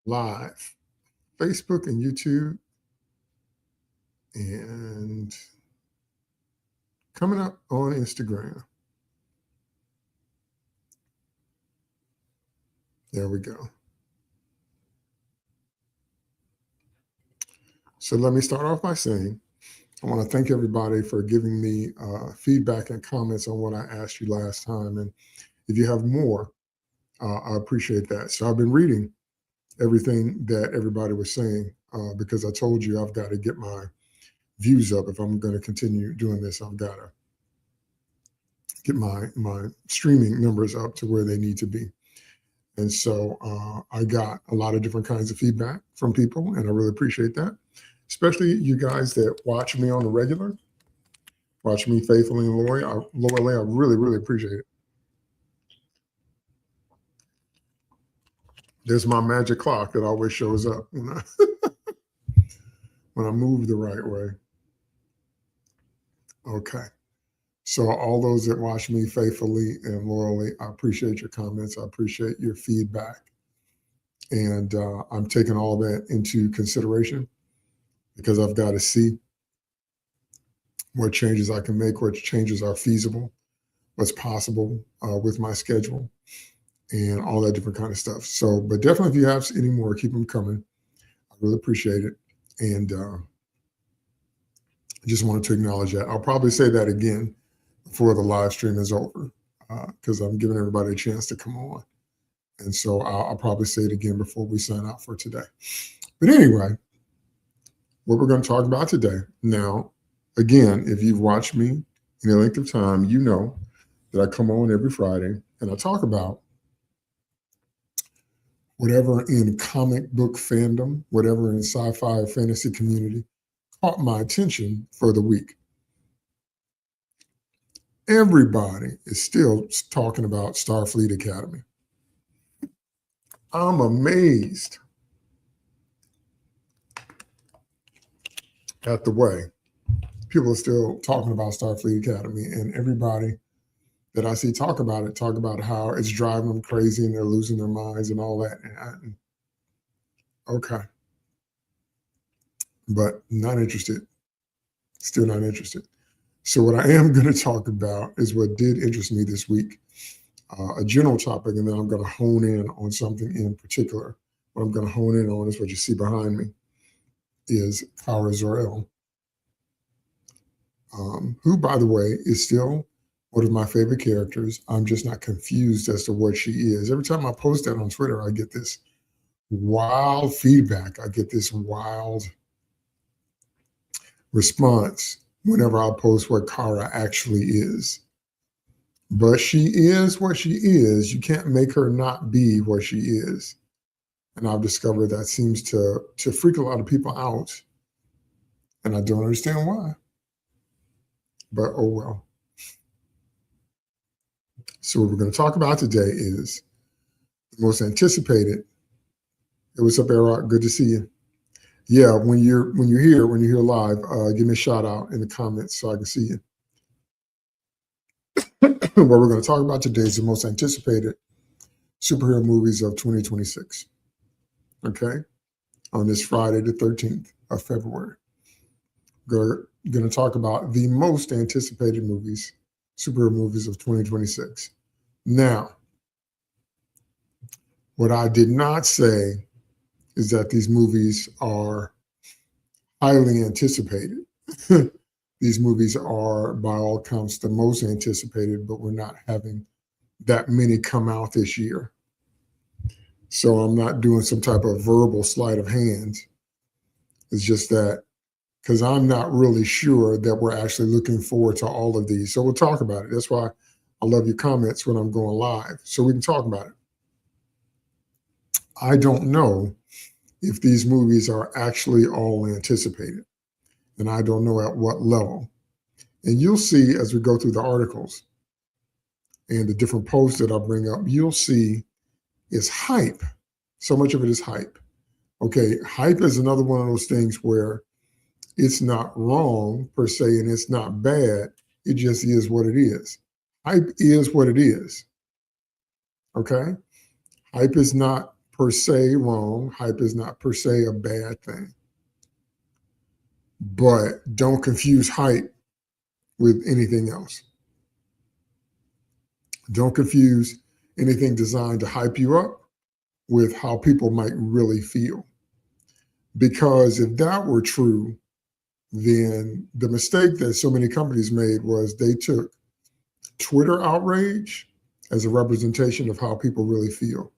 live, Facebook and YouTube, and coming up on Instagram. There we go. So let me start off by saying I want to thank everybody for giving me feedback and comments on what I asked you last time. And if you have more, I appreciate that. So I've been reading everything that everybody was saying because I told you I've got to get my views up. If I'm going to continue doing this, I've got to get my streaming numbers up to where they need to be. And so I got a lot of different kinds of feedback from people, and I really appreciate that, especially you guys that watch me on the regular, watch me faithfully and loyally. I really, really appreciate it. There's my magic clock that always shows up when I move the right way. Okay. So all those that watch me faithfully and loyally, I appreciate your comments. I appreciate your feedback. And I'm taking all that into consideration because I've got to see what changes I can make, what changes are feasible, what's possible with my schedule, and all that different kind of stuff. So, but definitely if you have any more, keep them coming. I really appreciate it. And I just wanted to acknowledge that. I'll probably say that again before the live stream is over because I'm giving everybody a chance to come on. And so I'll probably say it again before we sign out for today. But anyway, what we're going to talk about today. Now, again, if you've watched me in a length of time, you know that I come on every Friday and I talk about whatever in comic book fandom, whatever in sci-fi or fantasy community caught my attention for the week. Everybody is still talking about Starfleet Academy. I'm amazed at the way people are still talking about Starfleet Academy, and everybody that I see talk about how it's driving them crazy and they're losing their minds and all that. Okay. But not interested. Still not interested. So what I am going to talk about is what did interest me this week, a general topic, and then I'm going to hone in on something in particular. What I'm going to hone in on is what you see behind me is Kara Zor-El, who, by the way, is still one of my favorite characters. I'm just not confused as to what she is. Every time I post that on Twitter, I get this wild feedback. I get this wild response whenever I post what Kara actually is. But she is what she is. You can't make her not be what she is. And I've discovered that seems to freak a lot of people out. And I don't understand why. But oh well. So what we're going to talk about today is the most anticipated. Hey, what's up, Eric? Good to see you. Yeah, when you're here live, give me a shout out in the comments so I can see you. What we're going to talk about today is the most anticipated superhero movies of 2026. Okay, on this Friday, the 13th of February, we're going to talk about the most anticipated movies, superhero movies of 2026. Now, what I did not say is that these movies are highly anticipated. These movies are, by all counts, the most anticipated, but we're not having that many come out this year. So I'm not doing some type of verbal sleight of hand. It's just that because I'm not really sure that we're actually looking forward to all of these. So we'll talk about it. That's why I love your comments when I'm going live, so we can talk about it. I don't know if these movies are actually all anticipated, and I don't know at what level. And you'll see as we go through the articles and the different posts that I bring up, you'll see it's hype. So much of it is hype. Okay, hype is another one of those things where it's not wrong per se and it's not bad. It just is what it is. Hype is what it is. Okay? Hype is not per se wrong. Hype is not per se a bad thing. But don't confuse hype with anything else. Don't confuse anything designed to hype you up with how people might really feel. Because if that were true, then the mistake that so many companies made was they took Twitter outrage as a representation of how people really feel.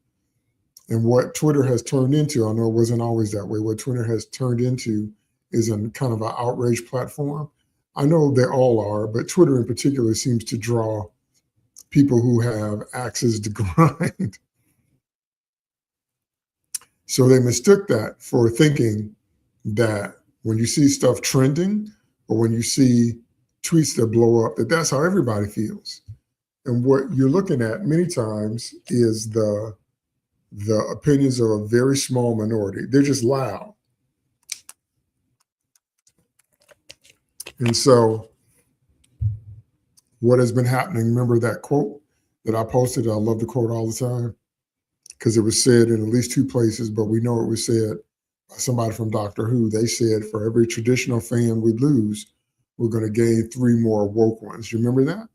And what Twitter has turned into, I know it wasn't always that way, what Twitter has turned into is a kind of an outrage platform. I know they all are, but Twitter in particular seems to draw people who have axes to grind. So they mistook that for thinking that when you see stuff trending or when you see tweets that blow up, that that's how everybody feels. And what you're looking at many times is the opinions of a very small minority. They're just loud. And so what has been happening, remember that quote that I posted? I love the quote all the time because it was said in at least two places, but we know it was said by somebody from Doctor Who. They said, for every traditional fan we lose, we're going to gain 3 more woke ones. You remember that?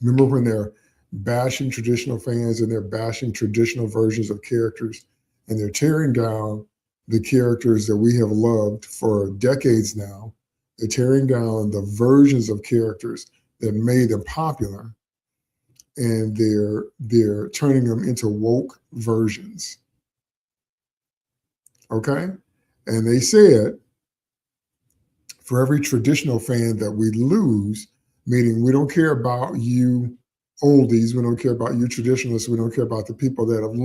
Remember when they're bashing traditional fans and they're bashing traditional versions of characters and they're tearing down the characters that we have loved for decades now. They're tearing down the versions of characters that made them popular, and they're turning them into woke versions. Okay? And they said, for every traditional fan that we lose, meaning we don't care about you oldies, we don't care about you traditionalists, we don't care about the people that have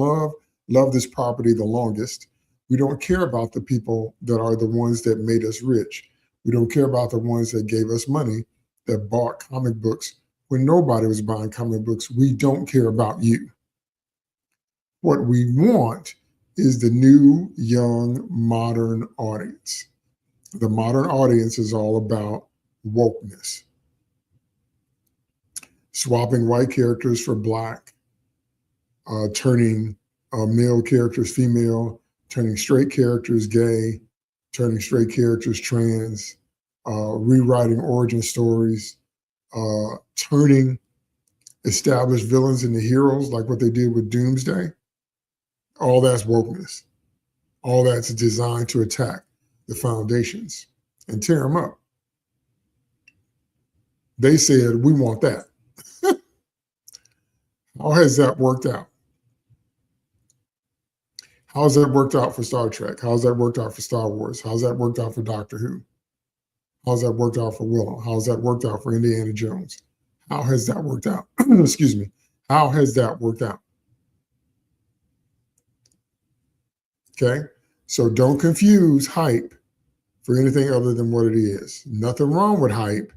loved this property the longest. We don't care about the people that are the ones that made us rich. We don't care about the ones that gave us money, that bought comic books when nobody was buying comic books. We don't care about you. What we want is the new, young, modern audience. The modern audience is all about wokeness. Swapping white characters for black, turning male characters female, turning straight characters gay, turning straight characters trans, rewriting origin stories, turning established villains into heroes like what they did with Doomsday. All that's wokeness. All that's designed to attack the foundations and tear them up. They said, we want that. How has that worked out? How's that worked out for Star Trek? How's that worked out for Star Wars? How's that worked out for Doctor Who? How's that worked out for Willow? How's that worked out for Indiana Jones? How has that worked out? Excuse me. How has that worked out? Okay. So don't confuse hype for anything other than what it is. Nothing wrong with hype,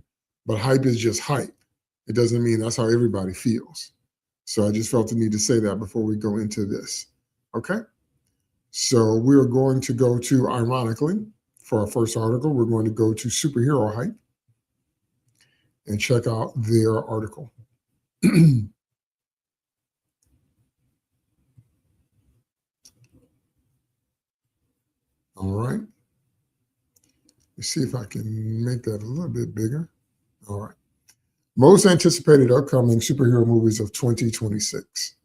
but hype is just hype. It doesn't mean that's how everybody feels. So I just felt the need to say that before we go into this. Okay. So we're going to go to, ironically, for our first article, we're going to go to Superhero Hype and check out their article. All right. Let's see if I can make that a little bit bigger. All right. Most anticipated upcoming superhero movies of 2026.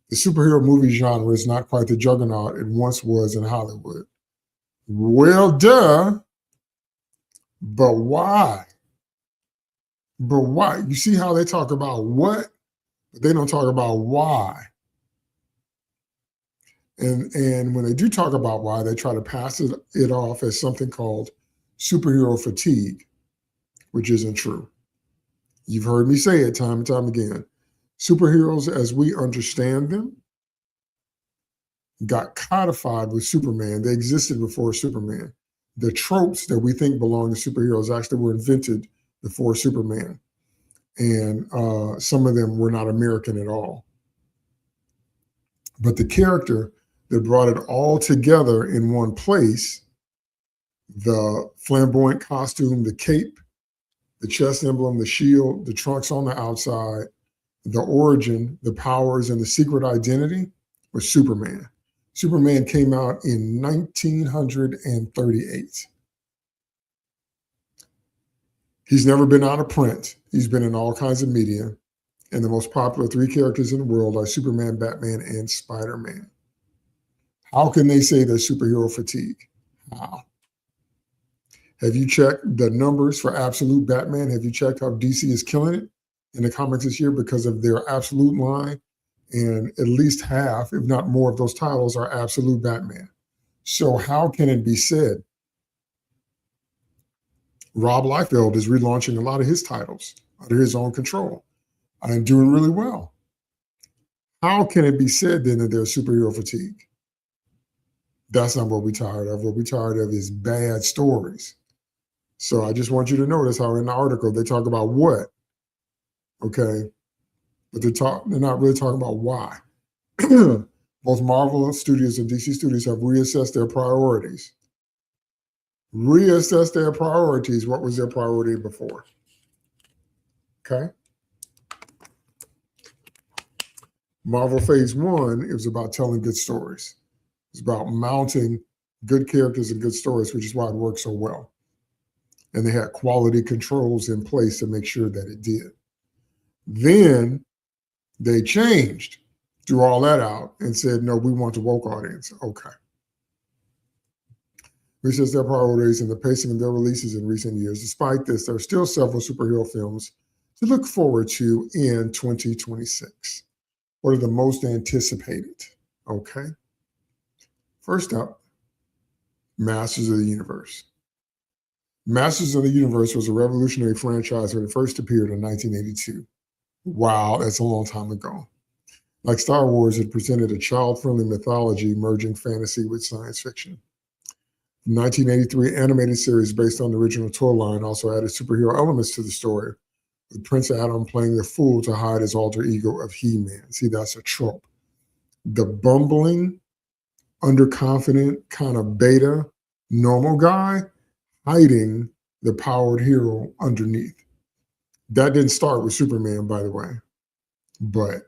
The superhero movie genre is not quite the juggernaut it once was in Hollywood. Well, duh. But why? But why? You see how they talk about what, but they don't talk about why. And when they do talk about why, they try to pass it off as something called superhero fatigue, which isn't true. You've heard me say it time and time again. Superheroes, as we understand them, got codified with Superman. They existed before Superman. The tropes that we think belong to superheroes actually were invented before Superman. And some of them were not American at all. But the character that brought it all together in one place, the flamboyant costume, the cape, the chest emblem, the shield, the trunks on the outside, the origin, the powers, and the secret identity was Superman. Superman came out in 1938. He's never been out of print. He's been in all kinds of media. And the most popular three characters in the world are Superman, Batman, and Spider-Man. How can they say there's superhero fatigue? How? Have you checked the numbers for Absolute Batman? Have you checked how DC is killing it in the comics this year because of their Absolute line? And at least half, if not more, of those titles are Absolute Batman. So how can it be said? Rob Liefeld is relaunching a lot of his titles under his own control and doing really well. How can it be said then that there's superhero fatigue? That's not what we're tired of. What we're tired of is bad stories. So I just want you to notice how in the article they talk about what, okay, but they're not really talking about why. Both Marvel Studios and DC Studios have reassessed their priorities. Reassess their priorities. What was their priority before? Okay. Marvel Phase 1, it was about telling good stories. It's about mounting good characters and good stories, which is why it worked so well. And they had quality controls in place to make sure that it did. Then they changed, threw all that out, and said, no, we want the woke audience. Okay. Reassess their priorities and the pacing of their releases in recent years. Despite this, there are still several superhero films to look forward to in 2026. What are the most anticipated? Okay. First up, Masters of the Universe. Masters of the Universe was a revolutionary franchise when it first appeared in 1982. Wow, that's a long time ago. Like Star Wars, it presented a child-friendly mythology merging fantasy with science fiction. The 1983 animated series based on the original toy line also added superhero elements to the story, with Prince Adam playing the fool to hide his alter ego of He-Man. See, that's a trope. The bumbling, underconfident, kind of beta, normal guy hiding the powered hero underneath. That didn't start with Superman, by the way, but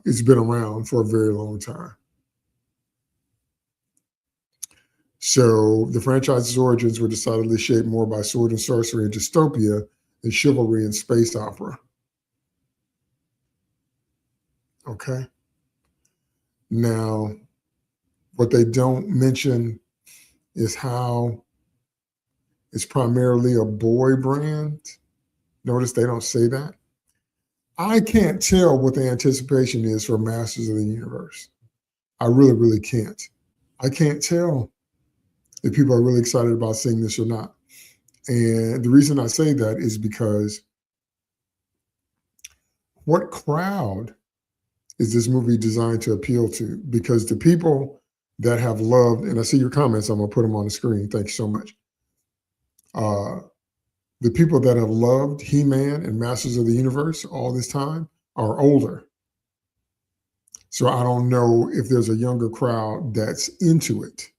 it's been around for a very long time. So the franchise's origins were decidedly shaped more by sword and sorcery and dystopia than chivalry and space opera. Okay. Now, what they don't mention is how it's primarily a boy brand. Notice they don't say that. I can't tell what the anticipation is for Masters of the Universe. I really, really can't. I can't tell if people are really excited about seeing this or not. And the reason I say that is because what crowd is this movie designed to appeal to? Because the people that have loved, and I see your comments, I'm gonna put them on the screen. Thank you so much. The people that have loved He-Man and Masters of the Universe all this time are older. So I don't know if there's a younger crowd that's into it.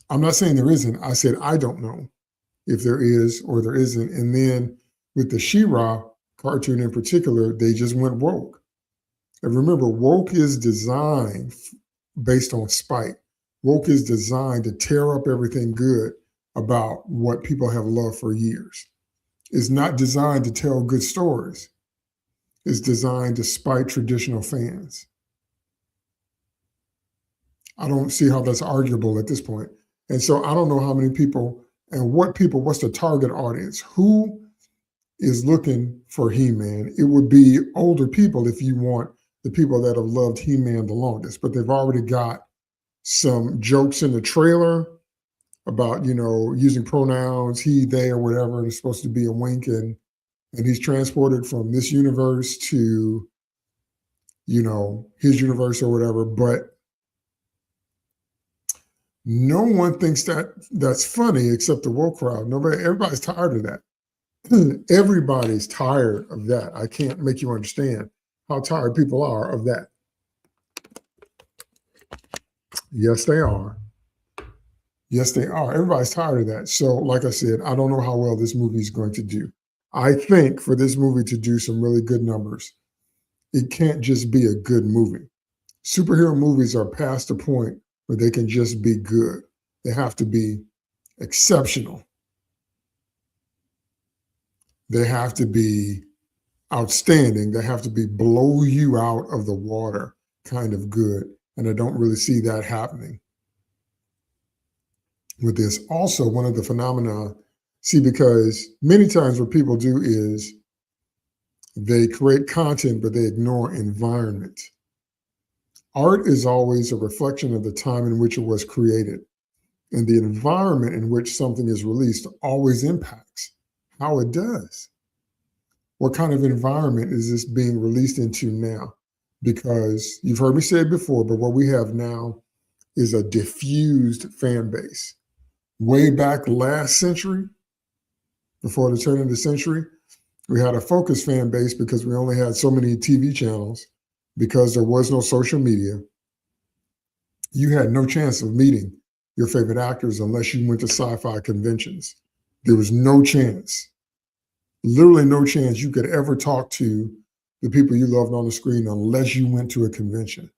I'm not saying there isn't. I said I don't know if there is or there isn't. And then with the She-Ra cartoon in particular, they just went woke. And remember, woke is designed based on spite. Woke is designed to tear up everything good about what people have loved for years. It's not designed to tell good stories. It's designed to spite traditional fans. I don't see how that's arguable at this point. And so I don't know how many people and what's the target audience? Who is looking for He-Man? It would be older people if you want the people that have loved He-Man the longest, but they've already got some jokes in the trailer about, using pronouns, he, they, or whatever, and it's supposed to be a wink, and he's transported from this universe to, his universe or whatever, but no one thinks that that's funny except the woke crowd. Everybody's tired of that. Everybody's tired of that. I can't make you understand how tired people are of that. Yes, they are. Yes, they are. Everybody's tired of that. So, like I said, I don't know how well this movie is going to do. I think for this movie to do some really good numbers, it can't just be a good movie. Superhero movies are past the point where they can just be good. They have to be exceptional. They have to be outstanding. They have to be blow you out of the water kind of good. And I don't really see that happening with this. Also, one of the phenomena, see, because many times what people do is they create content, but they ignore environment. Art is always a reflection of the time in which it was created. And the environment in which something is released always impacts how it does. What kind of environment is this being released into now? Because you've heard me say it before, but what we have now is a diffused fan base. Way back last century, before the turn of the century, we had a focused fan base because we only had so many TV channels, because there was no social media. You had no chance of meeting your favorite actors unless you went to sci-fi conventions. There was no chance, literally no chance you could ever talk to the people you loved on the screen unless you went to a convention.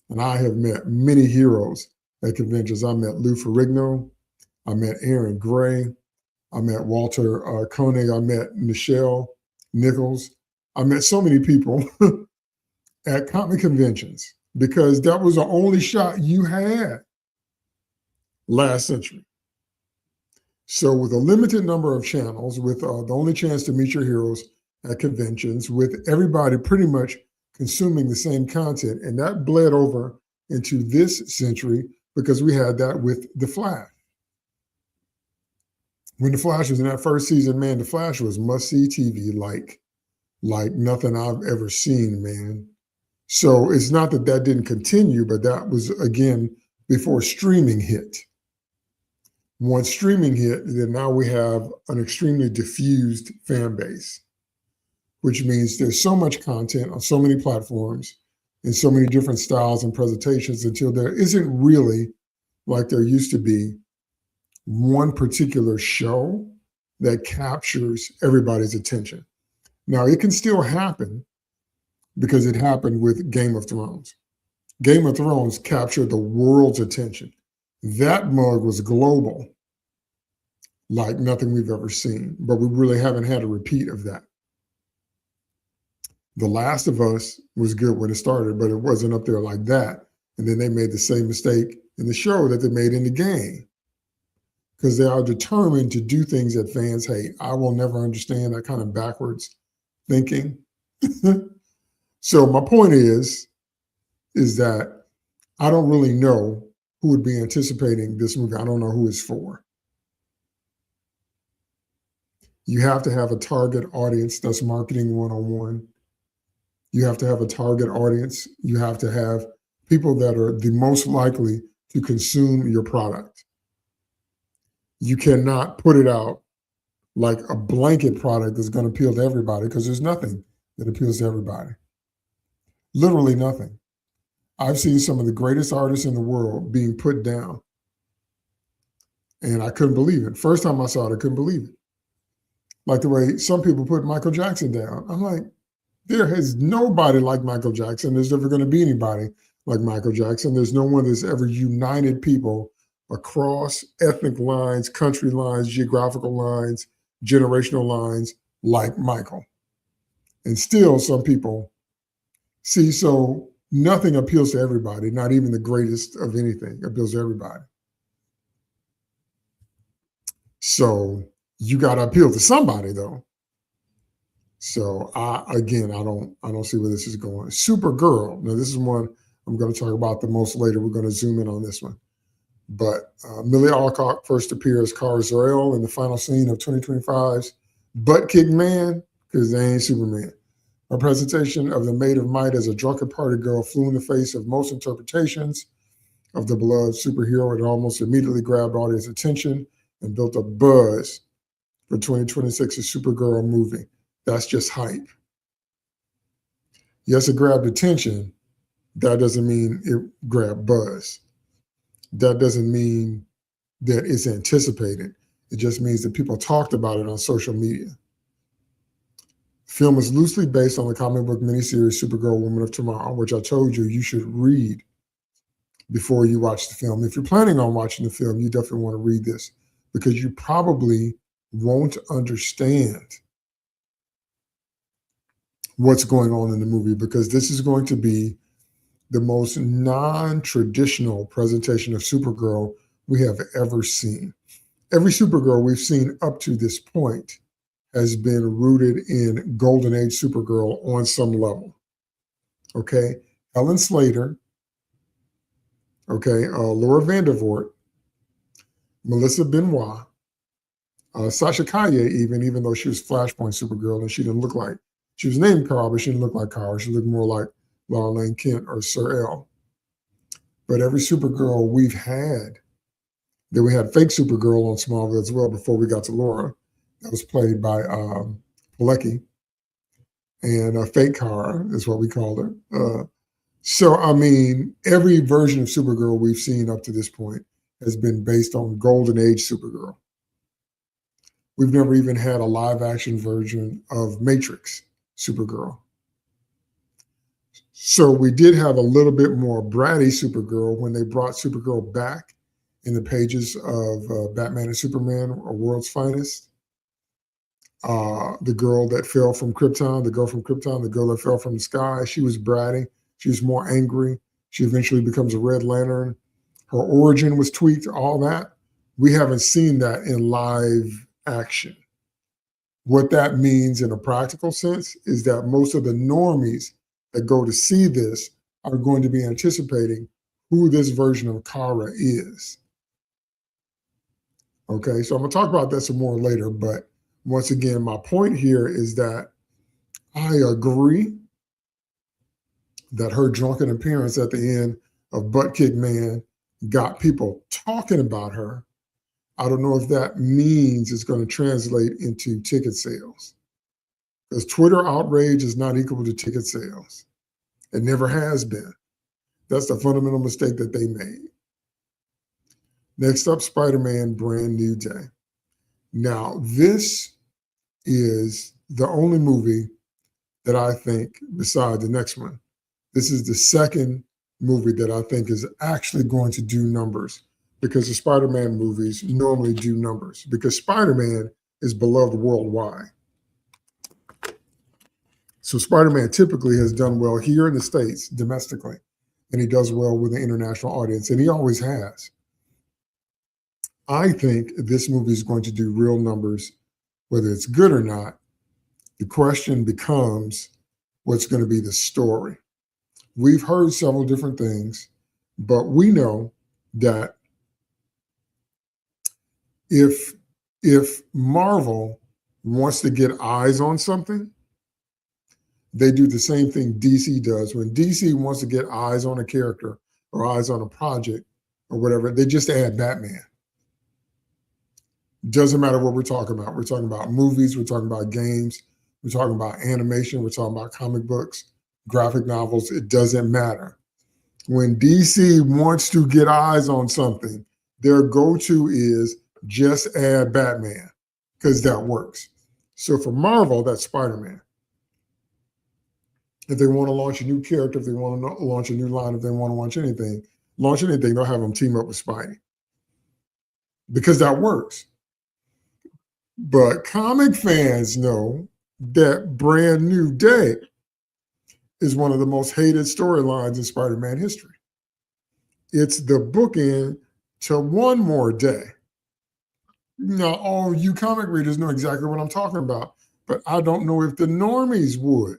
And I have met many heroes at conventions. I met Lou Ferrigno. I met Aaron Gray. I met Walter Koenig. I met Nichelle Nichols. I met so many people at comic conventions because that was the only shot you had last century. So with a limited number of channels, with the only chance to meet your heroes at conventions, with everybody pretty much consuming the same content, and that bled over into this century because we had that with The Flash. When The Flash was in that first season, man, The Flash was must-see TV like nothing I've ever seen, man. So it's not that that didn't continue, but that was, again, before streaming hit. Once streaming hit, then now we have an extremely diffused fan base, which means there's so much content on so many platforms in so many different styles and presentations until there isn't really, like there used to be, one particular show that captures everybody's attention. Now, it can still happen because it happened with Game of Thrones. Game of Thrones captured the world's attention. That mug was global, like nothing we've ever seen, but we really haven't had a repeat of that. The Last of Us was good when it started, but it wasn't up there like that. And then they made the same mistake in the show that they made in the game because they are determined to do things that fans hate. I will never understand that kind of backwards thinking. So my point is that I don't really know who would be anticipating this movie. I don't know who it's for. You have to have a target audience that's marketing one-on-one. You have to have a target audience. You have to have people that are the most likely to consume your product. You cannot put it out like a blanket product that's going to appeal to everybody because there's nothing that appeals to everybody. Literally nothing. I've seen some of the greatest artists in the world being put down. And I couldn't believe it. First time I saw it, I couldn't believe it. Like the way some people put Michael Jackson down. I'm like, there is nobody like Michael Jackson. There's never going to be anybody like Michael Jackson. There's no one that's ever united people across ethnic lines, country lines, geographical lines, generational lines like Michael. And still some people see, so nothing appeals to everybody, not even the greatest of anything appeals to everybody. So you got to appeal to somebody though. So I don't see where this is going. Supergirl. Now this is one I'm going to talk about the most later. We're going to zoom in on this one. But Millie Alcock first appears as Kara Zor-El in the final scene of 2025's Butt Kick Man, because they ain't Superman. Her presentation of the Maid of Might as a drunken party girl flew in the face of most interpretations of the beloved superhero. It almost immediately grabbed audience attention and built a buzz for 2026's Supergirl movie. That's just hype. Yes, it grabbed attention. That doesn't mean it grabbed buzz. That doesn't mean that it's anticipated. It just means that people talked about it on social media. Film is loosely based on the comic book miniseries Supergirl Woman of Tomorrow, which I told you should read before you watch the film. If you're planning on watching the film, you definitely want to read this because you probably won't understand what's going on in the movie because this is going to be the most non-traditional presentation of Supergirl we have ever seen. Every Supergirl we've seen up to this point has been rooted in Golden Age Supergirl on some level. Okay, Helen Slater, okay, Laura Vandervoort, Melissa Benoit, Sasha Kaye, even though she was Flashpoint Supergirl and she didn't look like, she was named Kara, but she didn't look like Kara. She looked more like Laura Lane Kent or Sir El. But every Supergirl we've had, then we had fake Supergirl on Smallville as well before we got to Laura. That was played by Pilecki. And fake Kara is what we called her. So, I mean, every version of Supergirl we've seen up to this point has been based on Golden Age Supergirl. We've never even had a live action version of Matrix Supergirl. So we did have a little bit more bratty Supergirl when they brought Supergirl back in the pages of Batman and Superman, or World's Finest. The girl that fell from Krypton, the girl from Krypton, the girl that fell from the sky, she was bratty. She was more angry. She eventually becomes a Red Lantern. Her origin was tweaked, all that. We haven't seen that in live action. What that means in a practical sense is that most of the normies that go to see this are going to be anticipating who this version of Kara is. Okay, so I'm going to talk about that some more later, but once again, my point here is that I agree that her drunken appearance at the end of Butt Kick Man got people talking about her. I don't know if that means it's going to translate into ticket sales, because Twitter outrage is not equal to ticket sales. It never has been. That's the fundamental mistake that they made. Next up, Spider-Man Brand New Day. Now, this is the only movie that I think, besides the next one, this is the second movie that I think is actually going to do numbers, because the Spider-Man movies normally do numbers because Spider-Man is beloved worldwide. So Spider-Man typically has done well here in the States domestically, and he does well with the international audience, and he always has. I think this movie is going to do real numbers, whether it's good or not. The question becomes, what's going to be the story? We've heard several different things, but we know that if Marvel wants to get eyes on something, they do the same thing DC does. When DC wants to get eyes on a character or eyes on a project or whatever, they just add Batman. Doesn't matter what we're talking about. We're talking about movies, we're talking about games, we're talking about animation, we're talking about comic books, graphic novels. It doesn't matter. When DC wants to get eyes on something, their go-to is just add Batman, because that works. So for Marvel, that's Spider-Man. If they want to launch a new character, if they want to launch a new line, if they want to launch anything, they'll have them team up with Spidey, because that works. But comic fans know that Brand New Day is one of the most hated storylines in Spider-Man history. It's the bookend to One More Day. Now, all you comic readers know exactly what I'm talking about, but I don't know if the normies would.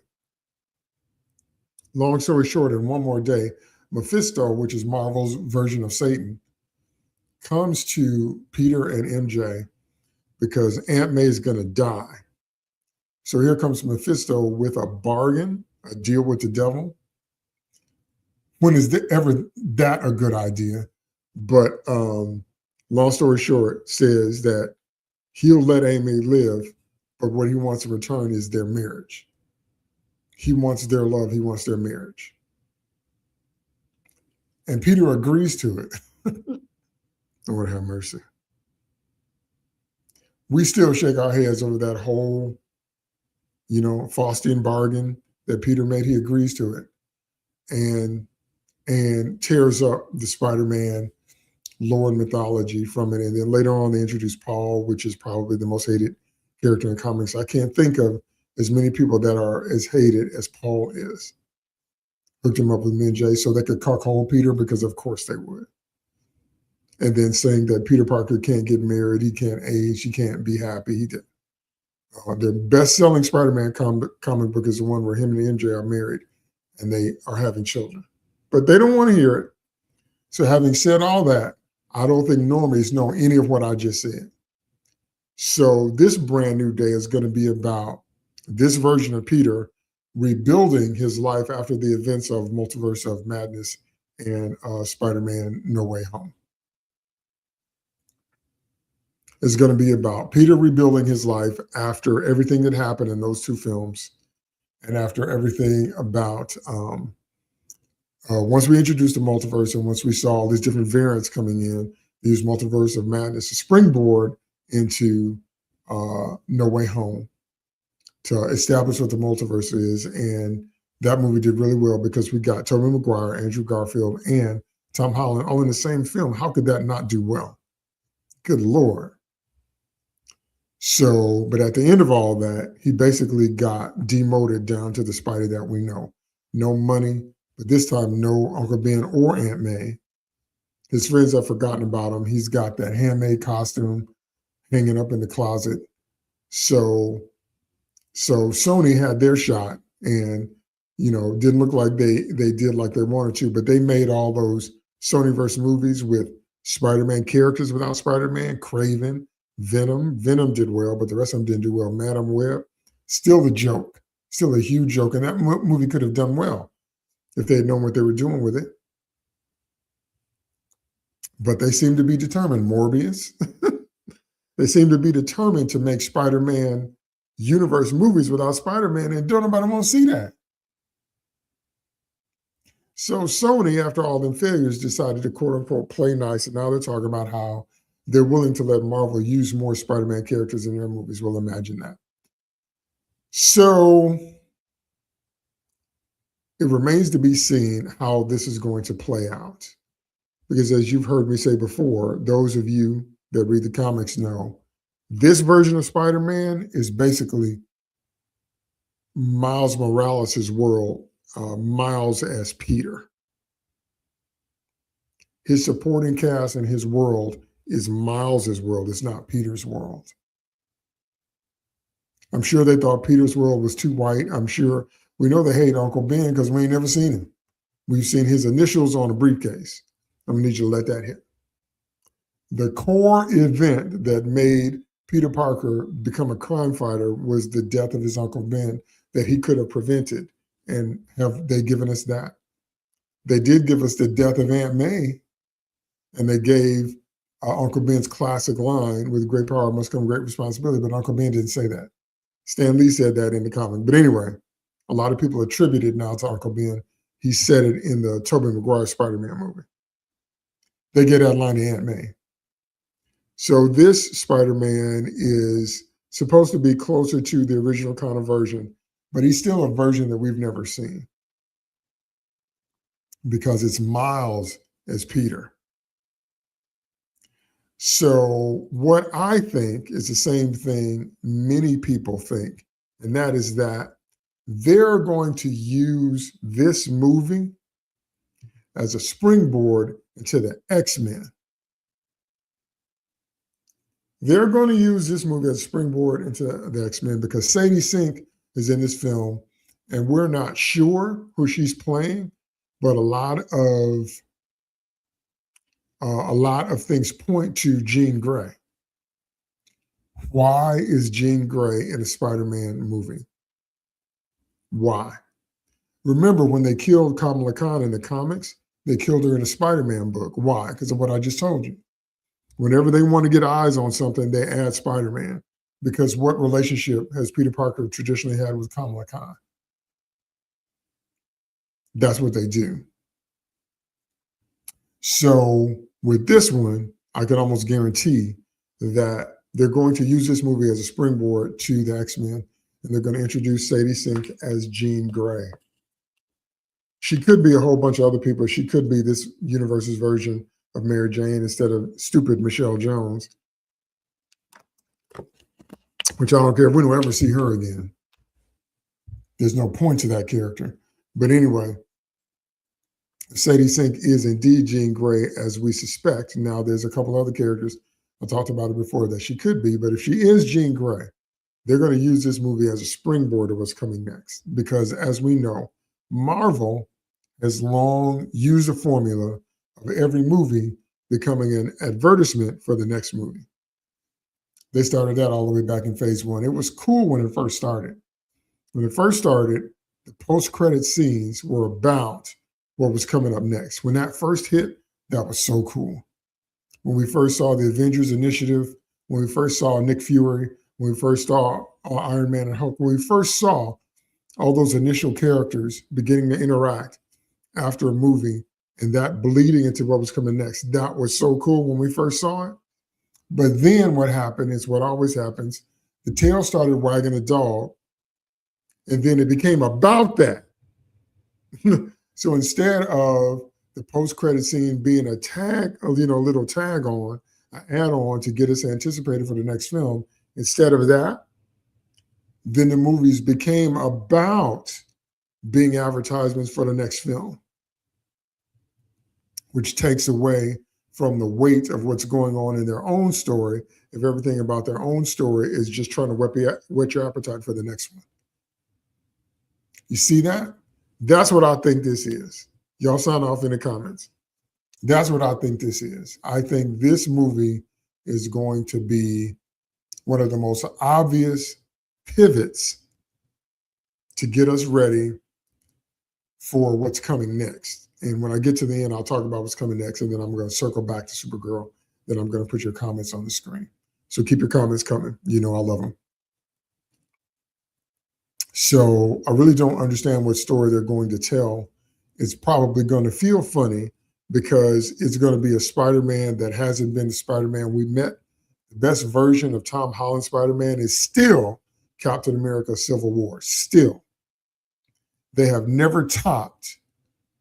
Long story short, in One More Day, Mephisto, which is Marvel's version of Satan, comes to Peter and MJ because Aunt May is going to die. So here comes Mephisto with a bargain, a deal with the devil. When is ever that a good idea? But long story short, says that he'll let Amy live, but what he wants in return is their marriage. He wants their love. He wants their marriage. And Peter agrees to it. Lord have mercy. We still shake our heads over that whole, Faustian bargain that Peter made. He agrees to it and tears up the Spider-Man lore and mythology from it. And then later on, they introduce Paul, which is probably the most hated character in comics. I can't think of as many people that are as hated as Paul is. Hooked him up with me and Jay so they could cuckold Peter, because of course they would. And then saying that Peter Parker can't get married, he can't age, he can't be happy. He did. Their best-selling Spider-Man comic book is the one where him and MJ are married and they are having children. But they don't want to hear it. So having said all that, I don't think normies know any of what I just said. So this brand new day is going to be about this version of Peter rebuilding his life after the events of Multiverse of Madness and Spider-Man No Way Home. It's going to be about Peter rebuilding his life after everything that happened in those two films and after everything about once we introduced the multiverse and once we saw all these different variants coming in, these Multiverse of Madness, a springboard into No Way Home to establish what the multiverse is. And that movie did really well because we got Tobey Maguire, Andrew Garfield, and Tom Holland all in the same film. How could that not do well? Good Lord. So, but at the end of all that, he basically got demoted down to the Spidey that we know. No money, but this time no Uncle Ben or Aunt May. His friends have forgotten about him. He's got that handmade costume hanging up in the closet. So Sony had their shot and, didn't look like they did like they wanted to, but they made all those Sonyverse movies with Spider-Man characters without Spider-Man, Craven, Venom. Venom did well, but the rest of them didn't do well. Madam Web, still the joke, still a huge joke. And that movie could have done well if they had known what they were doing with it. But they seem to be determined. Morbius, they seem to be determined to make Spider-Man universe movies without Spider-Man, and don't nobody want to see that. So Sony, after all them failures, decided to quote unquote play nice, and now they're talking about how they're willing to let Marvel use more Spider-Man characters in their movies. Well, imagine that. So it remains to be seen how this is going to play out. Because as you've heard me say before, those of you that read the comics know, this version of Spider-Man is basically Miles Morales' world, Miles as Peter. His supporting cast and his world is Miles's world. It's not Peter's world. I'm sure they thought Peter's world was too white. I'm sure we know they hate Uncle Ben because we ain't never seen him. We've seen his initials on a briefcase. I'm gonna need you to let that hit. The core event that made Peter Parker become a crime fighter was the death of his Uncle Ben that he could have prevented. And have they given us that? They did give us the death of Aunt May, and they gave Uncle Ben's classic line, with great power must come great responsibility, but Uncle Ben didn't say that. Stan Lee said that in the comic. But anyway, a lot of people attribute it now to Uncle Ben. He said it in the Tobey Maguire Spider-Man movie. They get that line to Aunt May. So this Spider-Man is supposed to be closer to the original kind of version, but he's still a version that we've never seen because it's Miles as Peter. So what I think is the same thing many people think, and that is that they're going to use this movie as a springboard into the X-Men. They're going to use this movie as a springboard into the X-Men because Sadie Sink is in this film, and we're not sure who she's playing, but a lot of things point to Jean Grey. Why is Jean Grey in a Spider-Man movie? Why? Remember when they killed Kamala Khan in the comics, they killed her in a Spider-Man book. Why? Because of what I just told you. Whenever they want to get eyes on something, they add Spider-Man. Because what relationship has Peter Parker traditionally had with Kamala Khan? That's what they do. So with this one, I can almost guarantee that they're going to use this movie as a springboard to the X-Men. and they're going to introduce Sadie Sink as Jean Grey. She could be a whole bunch of other people. She could be this universe's version of Mary Jane instead of stupid Michelle Jones, which I don't care if we don't ever see her again. There's no point to that character. But anyway, Sadie Sink is indeed Jean Grey, as we suspect. Now, there's a couple other characters, I talked about it before, that she could be. But if she is Jean Grey, they're going to use this movie as a springboard to what's coming next. Because as we know, Marvel has long used a formula of every movie becoming an advertisement for the next movie. They started that all the way back in phase one. It was cool when it first started. When it first started, the post-credit scenes were about what was coming up next. When that first hit, that was so cool. When we first saw the Avengers Initiative, when we first saw Nick Fury, when we first saw Iron Man and Hulk, when we first saw all those initial characters beginning to interact after a movie and that bleeding into what was coming next, that was so cool when we first saw it. But then what happened is what always happens. The tail started wagging the dog, and then it became about that. So instead of the post-credit scene being a tag, a little tag on, an add-on to get us anticipated for the next film, instead of that, then the movies became about being advertisements for the next film, which takes away from the weight of what's going on in their own story, if everything about their own story is just trying to whet your appetite for the next one. You see that? That's what I think this is. Y'all sign off in the comments. That's what I think this is. I think this movie is going to be one of the most obvious pivots to get us ready for what's coming next. And when I get to the end, I'll talk about what's coming next, and then I'm going to circle back to Supergirl. Then I'm going to put your comments on the screen. So keep your comments coming. You know I love them. So I really don't understand what story they're going to tell. It's probably going to feel funny because it's going to be a Spider-Man that hasn't been the Spider-Man we met. The best version of Tom Holland Spider-Man is still Captain America Civil War. Still. They have never topped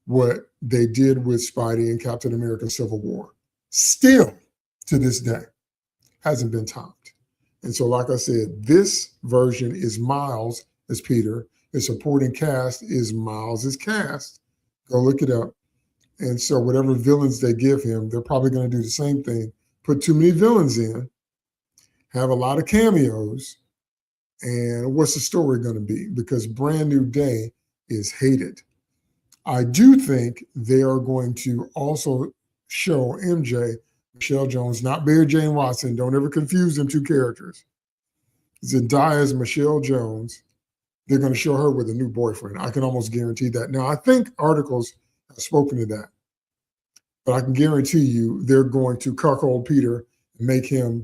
what they did with Spidey and Captain America Civil War. Still, to this day, hasn't been topped. And so, like I said, this version is Miles as Peter. The supporting cast is Miles as Cast. Go look it up. And so whatever villains they give him, they're probably going to do the same thing. Put too many villains in, have a lot of cameos, and what's the story going to be? Because Brand New Day is hated. I do think they are going to also show MJ, Michelle Jones, not Mary Jane Watson. Don't ever confuse them two characters. Zendaya is Michelle Jones. They're going to show her with a new boyfriend. I can almost guarantee that. Now, I think articles have spoken to that. But I can guarantee you they're going to cuckold Peter and make him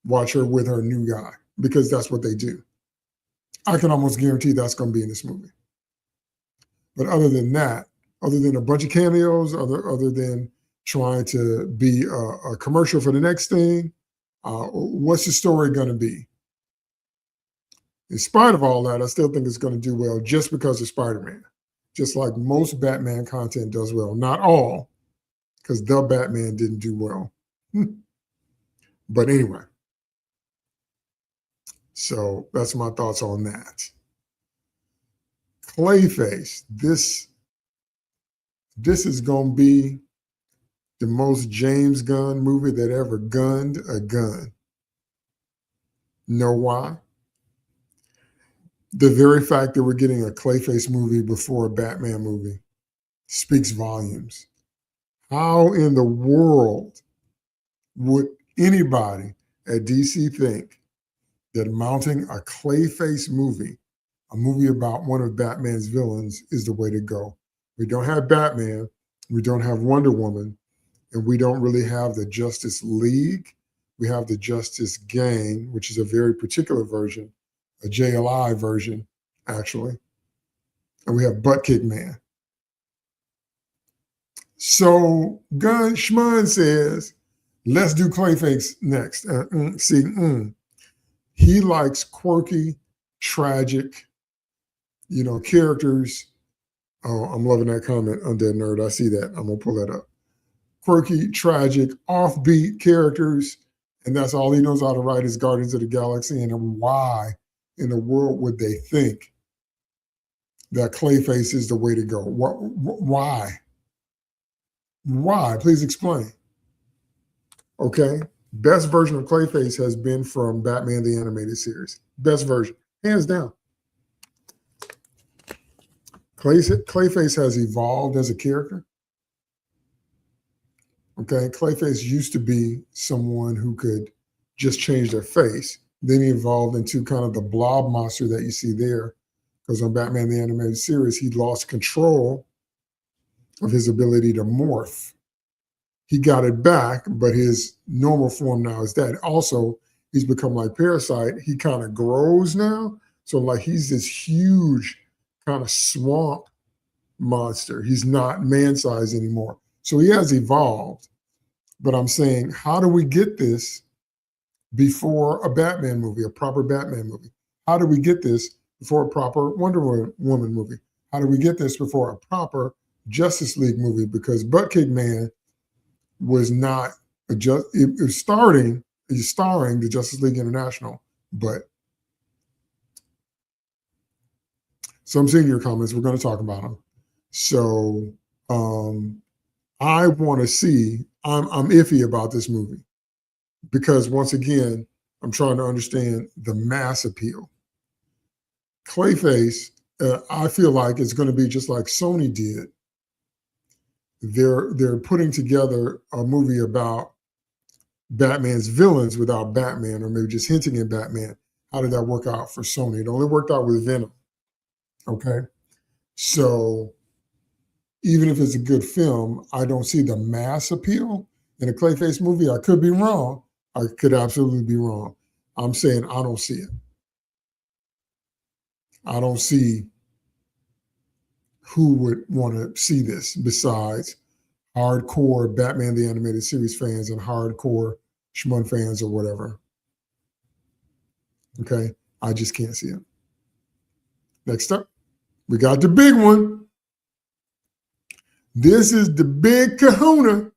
watch her with her new guy, because that's what they do. I can almost guarantee that's going to be in this movie. But other than that, other than a bunch of cameos, other than trying to be a commercial for the next thing, what's the story going to be? In spite of all that, I still think it's going to do well just because of Spider-Man. Just like most Batman content does well. Not all, because the Batman didn't do well. But anyway. So that's my thoughts on that. Clayface. This is going to be the most James Gunn movie that ever gunned a gun. Know why? The very fact that we're getting a Clayface movie before a Batman movie speaks volumes. How in the world would anybody at DC think that mounting a Clayface movie, a movie about one of Batman's villains, is the way to go? We don't have Batman, we don't have Wonder Woman, and we don't really have the Justice League. We have the Justice Gang, which is a very particular version, a JLI version, actually. And we have Butt Kick Man. So Gunn Schmun says, let's do Clayface next. He likes quirky, tragic, characters. Oh, I'm loving that comment, Undead Nerd. I see that. I'm gonna pull that up. Quirky, tragic, offbeat characters, and that's all he knows how to write is Guardians of the Galaxy. And why in the world would they think that Clayface is the way to go? Why? Why? Please explain. Okay. Best version of Clayface has been from Batman the Animated Series. Best version, hands down. Clayface has evolved as a character. Okay. Clayface used to be someone who could just change their face. Then he evolved into kind of the blob monster that you see there. Because on Batman the Animated Series, he lost control of his ability to morph. He got it back, but his normal form now is that. Also, he's become like Parasite. He kind of grows now. So like he's this huge kind of swamp monster. He's not man-sized anymore. So he has evolved. But I'm saying, how do we get this before a Batman movie, a proper Batman movie? How do we get this before a proper Wonder Woman movie? How do we get this before a proper Justice League movie? Because Buttkick Man was not it was starring the Justice League International, but some senior comments, we're going to talk about them. So I want to see, I'm iffy about this movie because once again, I'm trying to understand the mass appeal. Clayface, I feel like it's going to be just like Sony did. They're putting together a movie about Batman's villains without Batman, or maybe just hinting at Batman. How did that work out for Sony? It only worked out with Venom. Okay. So even if it's a good film, I don't see the mass appeal in a Clayface movie. I could be wrong. I could absolutely be wrong. I'm saying I don't see it. I don't see who would want to see this besides hardcore Batman the Animated Series fans and hardcore Schmun fans or whatever. Okay, I just can't see it. Next up, we got the big one. This is the big kahuna.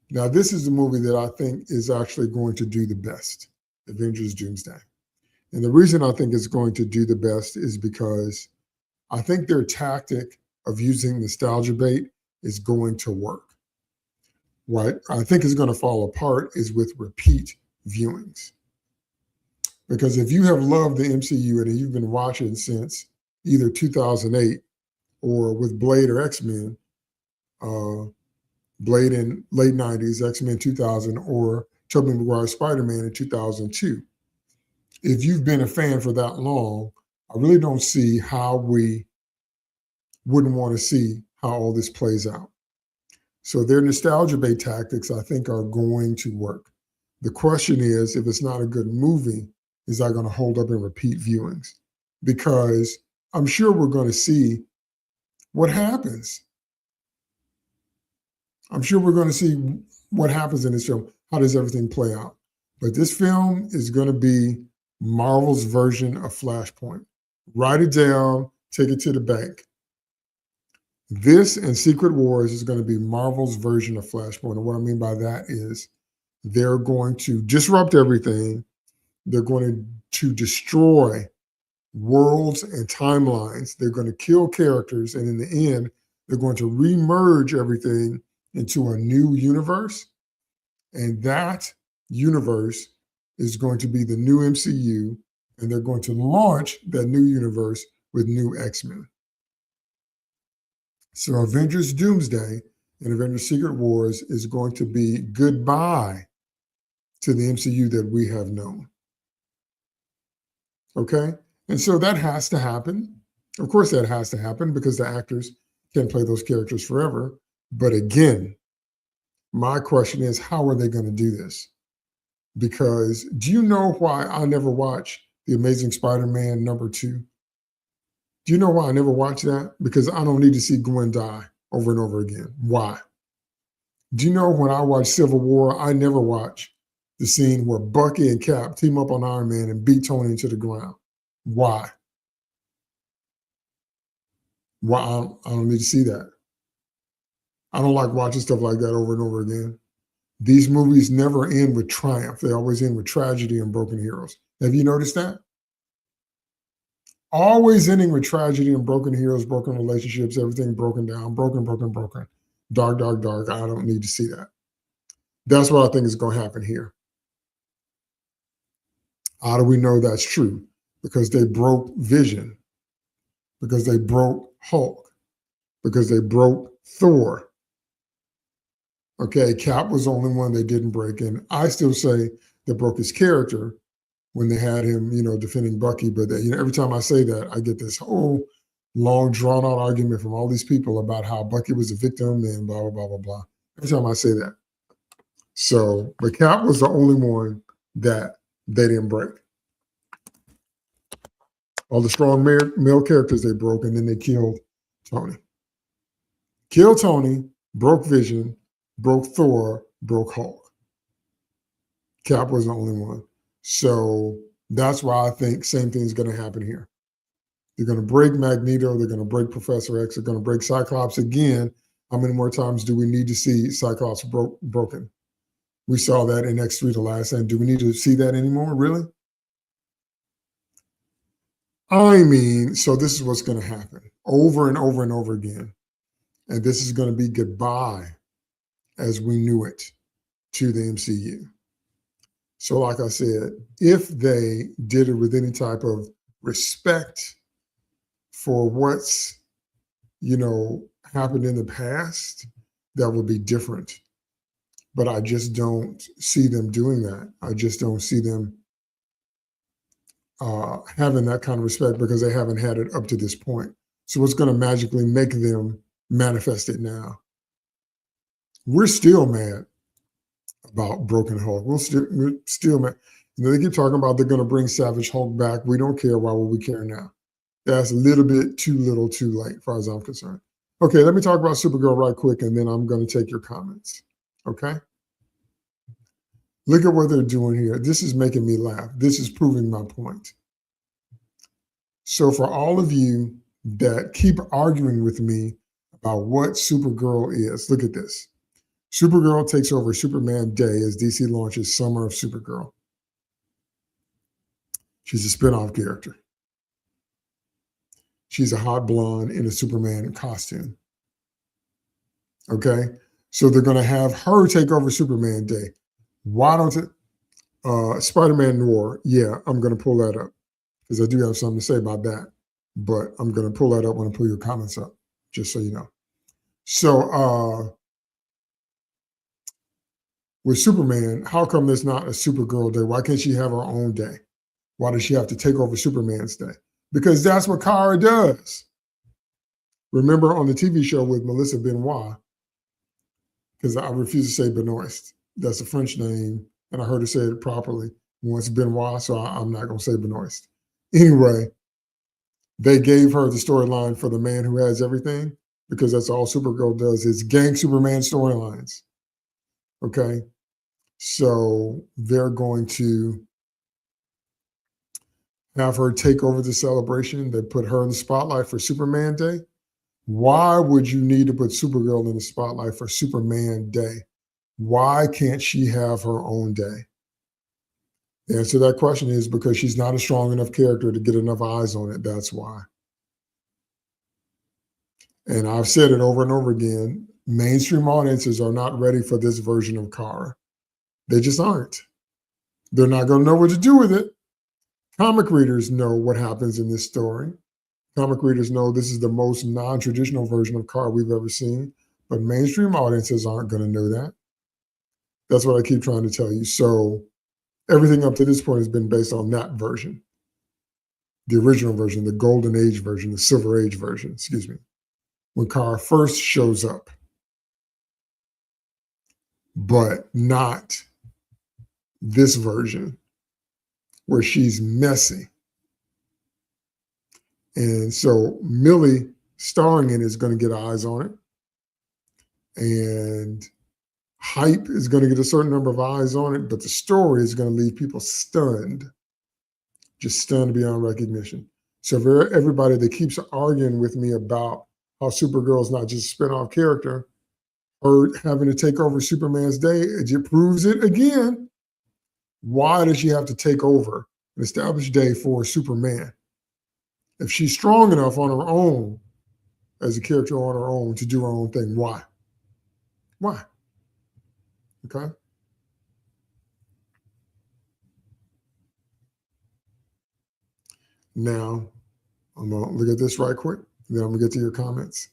Now, this is the movie that I think is actually going to do the best, Avengers Doomsday. And the reason I think it's going to do the best is because I think their tactic of using nostalgia bait is going to work. What I think is going to fall apart is with repeat viewings. Because if you have loved the MCU and you've been watching since either 2008 or with Blade or X-Men, Blade in late 90s, X-Men 2000, or Tobey Maguire's Spider-Man in 2002, if you've been a fan for that long, I really don't see how we wouldn't want to see how all this plays out. So their nostalgia bait tactics, I think, are going to work. The question is, if it's not a good movie, is that going to hold up in repeat viewings? Because I'm sure we're going to see what happens. I'm sure we're going to see what happens in this film. How does everything play out? But this film is going to be Marvel's version of Flashpoint. Write it down, take it to the bank. This and Secret Wars is going to be Marvel's version of Flashpoint. And what I mean by that is they're going to disrupt everything. They're going to destroy worlds and timelines. They're going to kill characters. And in the end, they're going to remerge everything into a new universe. And that universe is going to be the new MCU. And they're going to launch that new universe with new X-Men. So Avengers Doomsday and Avengers Secret Wars is going to be goodbye to the MCU that we have known. Okay? And so that has to happen. Of course, that has to happen because the actors can't play those characters forever. But again, my question is, how are they going to do this? Because do you know why I never watched The Amazing Spider-Man #2? Do you know why I never watched that? Because I don't need to see Gwen die over and over again. Why? Do you know when I watched Civil War, I never watched the scene where Bucky and Cap team up on Iron Man and beat Tony into the ground? Why? Why? I don't need to see that. I don't like watching stuff like that over and over again. These movies never end with triumph. They always end with tragedy and broken heroes. Have you noticed that? Always ending with tragedy and broken heroes, broken relationships, everything broken down, broken, broken, broken. Dark, dark, dark. I don't need to see that. That's what I think is going to happen here. How do we know that's true? Because they broke Vision, because they broke Hulk, because they broke Thor. Okay, Cap was the only one they didn't break. And I still say they broke his character when they had him, defending Bucky. But every time I say that, I get this whole long, drawn out argument from all these people about how Bucky was a victim and blah blah blah blah blah. Every time I say that, so but Cap was the only one that they didn't break. All the strong male characters they broke, and then they killed Tony. Killed Tony, broke Vision, broke Thor, broke Hulk. Cap was the only one. So that's why I think same thing is going to happen here. They're going to break Magneto. They're going to break Professor X. They're going to break Cyclops again. How many more times do we need to see Cyclops broken? We saw that in X3 the last time. Do we need to see that anymore? Really? I mean, so this is what's going to happen over and over and over again. And this is going to be goodbye as we knew it to the MCU. So like I said, if they did it with any type of respect for what's, happened in the past, that would be different. But I just don't see them doing that. I just don't see them having that kind of respect because they haven't had it up to this point. So what's going to magically make them manifest it now? We're still mad about Broken Hulk. We're still mad. They keep talking about they're going to bring Savage Hulk back. We don't care. Why would we care now? That's a little bit too little too late, as far as I'm concerned. Okay, let me talk about Supergirl right quick, and then I'm going to take your comments. Okay? Look at what they're doing here. This is making me laugh. This is proving my point. So for all of you that keep arguing with me about what Supergirl is, look at this. Supergirl takes over Superman Day as DC launches Summer of Supergirl. She's a spin-off character. She's a hot blonde in a Superman costume. Okay? So they're going to have her take over Superman Day. Why don't it? Spider-Man Noir. Yeah, I'm going to pull that up because I do have something to say about that. But I'm going to pull that up when I pull your comments up, just so you know. So with Superman, how come there's not a Supergirl Day? Why can't she have her own day? Why does she have to take over Superman's day? Because that's what Kara does. Remember on the TV show with Melissa Benoist, because I refuse to say Benoist. That's a French name, and I heard her say it properly once, Benoist, so I'm not going to say Benoist. Anyway, they gave her the storyline for the man who has everything, because that's all Supergirl does is gang Superman storylines. Okay? So they're going to have her take over the celebration. They put her in the spotlight for Superman Day. Why would you need to put Supergirl in the spotlight for Superman Day? Why can't she have her own day? The answer to that question is because she's not a strong enough character to get enough eyes on it. That's why. And I've said it over and over again, mainstream audiences are not ready for this version of Kara. They just aren't. They're not going to know what to do with it. Comic readers know what happens in this story. Comic readers know this is the most non-traditional version of Kara we've ever seen, but mainstream audiences aren't going to know that. That's what I keep trying to tell you. So everything up to this point has been based on that version, the original version, the Golden Age version, the Silver Age version, excuse me, when Kara first shows up, but not this version where she's messy. And so Millie starring in it is going to get eyes on it. And hype is going to get a certain number of eyes on it, but the story is going to leave people stunned just stunned beyond recognition. So for everybody that keeps arguing with me about how Supergirl is not just a spinoff character, or having to take over Superman's day, it just proves it again. Why does she have to take over an established day for Superman? If she's strong enough on her own, as a character on her own, to do her own thing, why? Why? Okay. Now, I'm going to look at this right quick, then I'm going to get to your comments.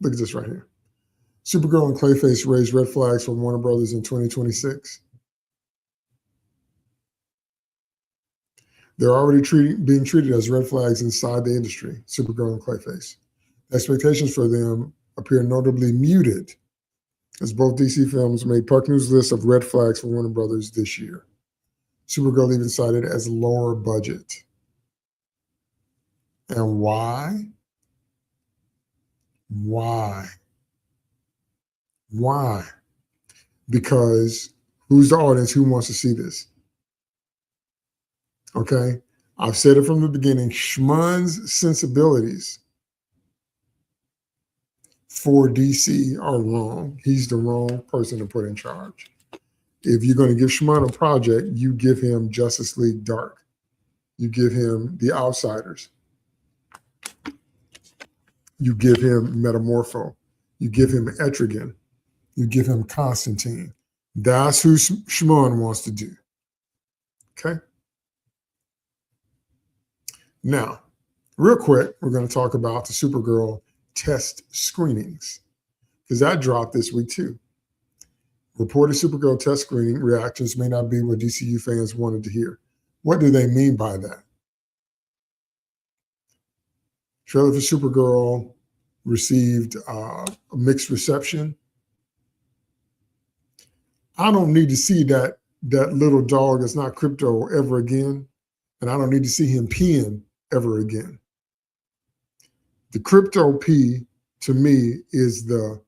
Look at this right here. Supergirl and Clayface raised red flags for Warner Brothers in 2026. They're already being treated as red flags inside the industry, Supergirl and Clayface. Expectations for them appear notably muted, as both DC films made Park News' list of red flags for Warner Brothers this year. Supergirl even cited as lower budget. And why? Why? Why? Because who's the audience? Who wants to see this? Okay. I've said it from the beginning. Schmun's sensibilities for DC are wrong. He's the wrong person to put in charge. If you're going to give Schmun a project, you give him Justice League Dark. You give him The Outsiders. You give him Metamorpho. You give him Etrigan. You give him Constantine. That's who Schmun wants to do. Okay? Now, real quick, we're going to talk about the Supergirl test screenings, because that dropped this week too. Reported Supergirl test screening reactions may not be what DCU fans wanted to hear. What do they mean by that? Trailer for Supergirl received a mixed reception. I don't need to see that little dog that's not Crypto ever again, and I don't need to see him peeing ever again. The Crypto pee, to me, is the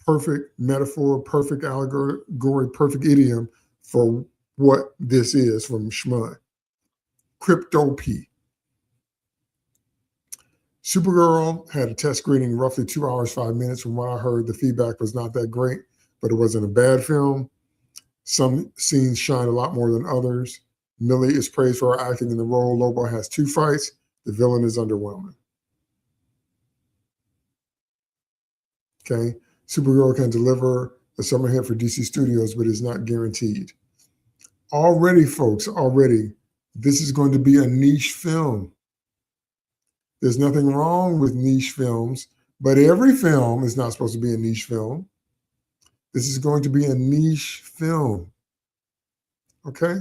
perfect metaphor, perfect allegory, perfect idiom for what this is from Schmun. Crypto pee. Supergirl had a test screening roughly 2 hours, 5 minutes. From what I heard, the feedback was not that great, but it wasn't a bad film. Some scenes shine a lot more than others. Millie is praised for her acting in the role. Lobo has 2 fights. The villain is underwhelming. Okay. Supergirl can deliver a summer hit for DC Studios, but is not guaranteed. Already, folks, this is going to be a niche film. There's nothing wrong with niche films, but every film is not supposed to be a niche film. This is going to be a niche film. Okay?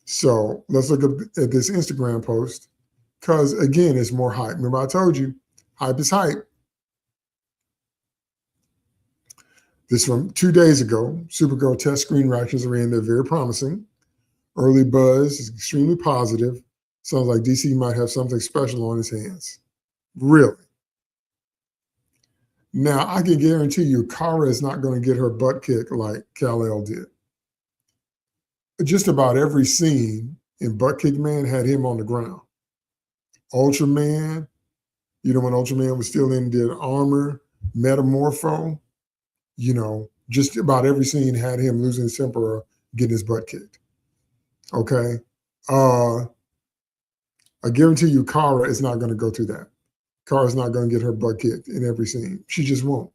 So let's look at this Instagram post, because, again, it's more hype. Remember, I told you, hype is hype. This from 2 days ago. Supergirl test screen reactions are in. They're very promising. Early buzz is extremely positive. Sounds like DC might have something special on his hands. Really. Now, I can guarantee you Kara is not going to get her butt kicked like Kal-El did. Just about every scene in Butt Kick Man had him on the ground. Ultraman, when Ultraman was still in, did Armor, Metamorpho, just about every scene had him losing his temper or getting his butt kicked. Okay? I guarantee you Kara is not going to go through that. Kara's not going to get her butt kicked in every scene. She just won't.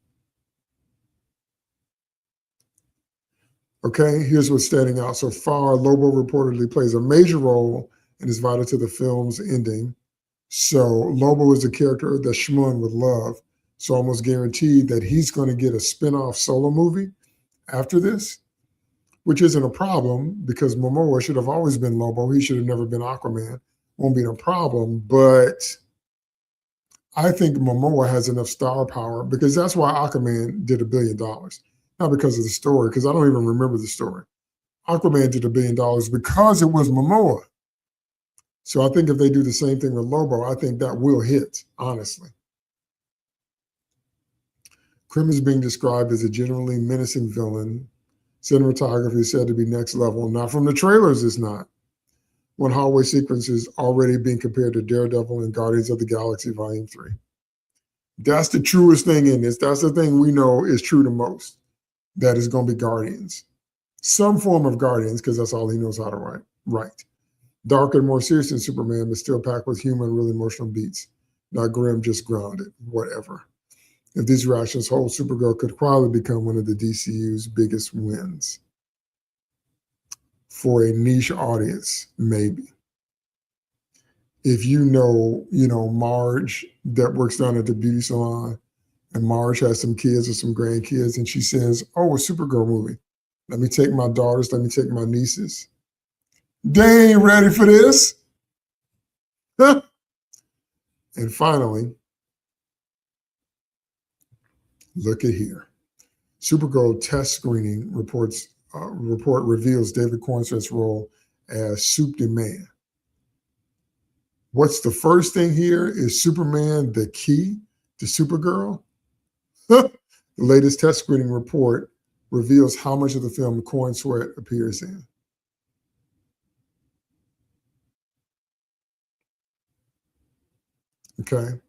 Okay, here's what's standing out so far. Lobo reportedly plays a major role and is vital to the film's ending. So Lobo is a character that Schmun would love. So almost guaranteed that he's going to get a spin-off solo movie after this, which isn't a problem because Momoa should have always been Lobo. He should have never been Aquaman. Won't be no problem. But I think Momoa has enough star power, because that's why Aquaman did $1 billion. Not because of the story, because I don't even remember the story. Aquaman did $1 billion because it was Momoa. So I think if they do the same thing with Lobo, I think that will hit, honestly. Krim is being described as a genuinely menacing villain. Cinematography is said to be next level. Not from the trailers, it's not. One hallway sequence is already being compared to Daredevil and Guardians of the Galaxy Volume 3. That's the truest thing in this. That's the thing we know is true to most. That is going to be Guardians. Some form of Guardians, because that's all he knows how to write. Darker and more serious than Superman, but still packed with humor and really emotional beats. Not grim, just grounded, whatever. If these reactions hold, Supergirl could probably become one of the DCU's biggest wins. For a niche audience, maybe. If you know, Marge that works down at the beauty salon, and Marge has some kids or some grandkids, and she says, oh, a Supergirl movie. Let me take my daughters, let me take my nieces. They ain't ready for this. And finally, look at here. Supergirl test screening report reveals David Cornswell's role as Superman. What's the first thing here? Is Superman the key to Supergirl? The latest test screening report reveals how much of the film Cornswell appears in. Okay.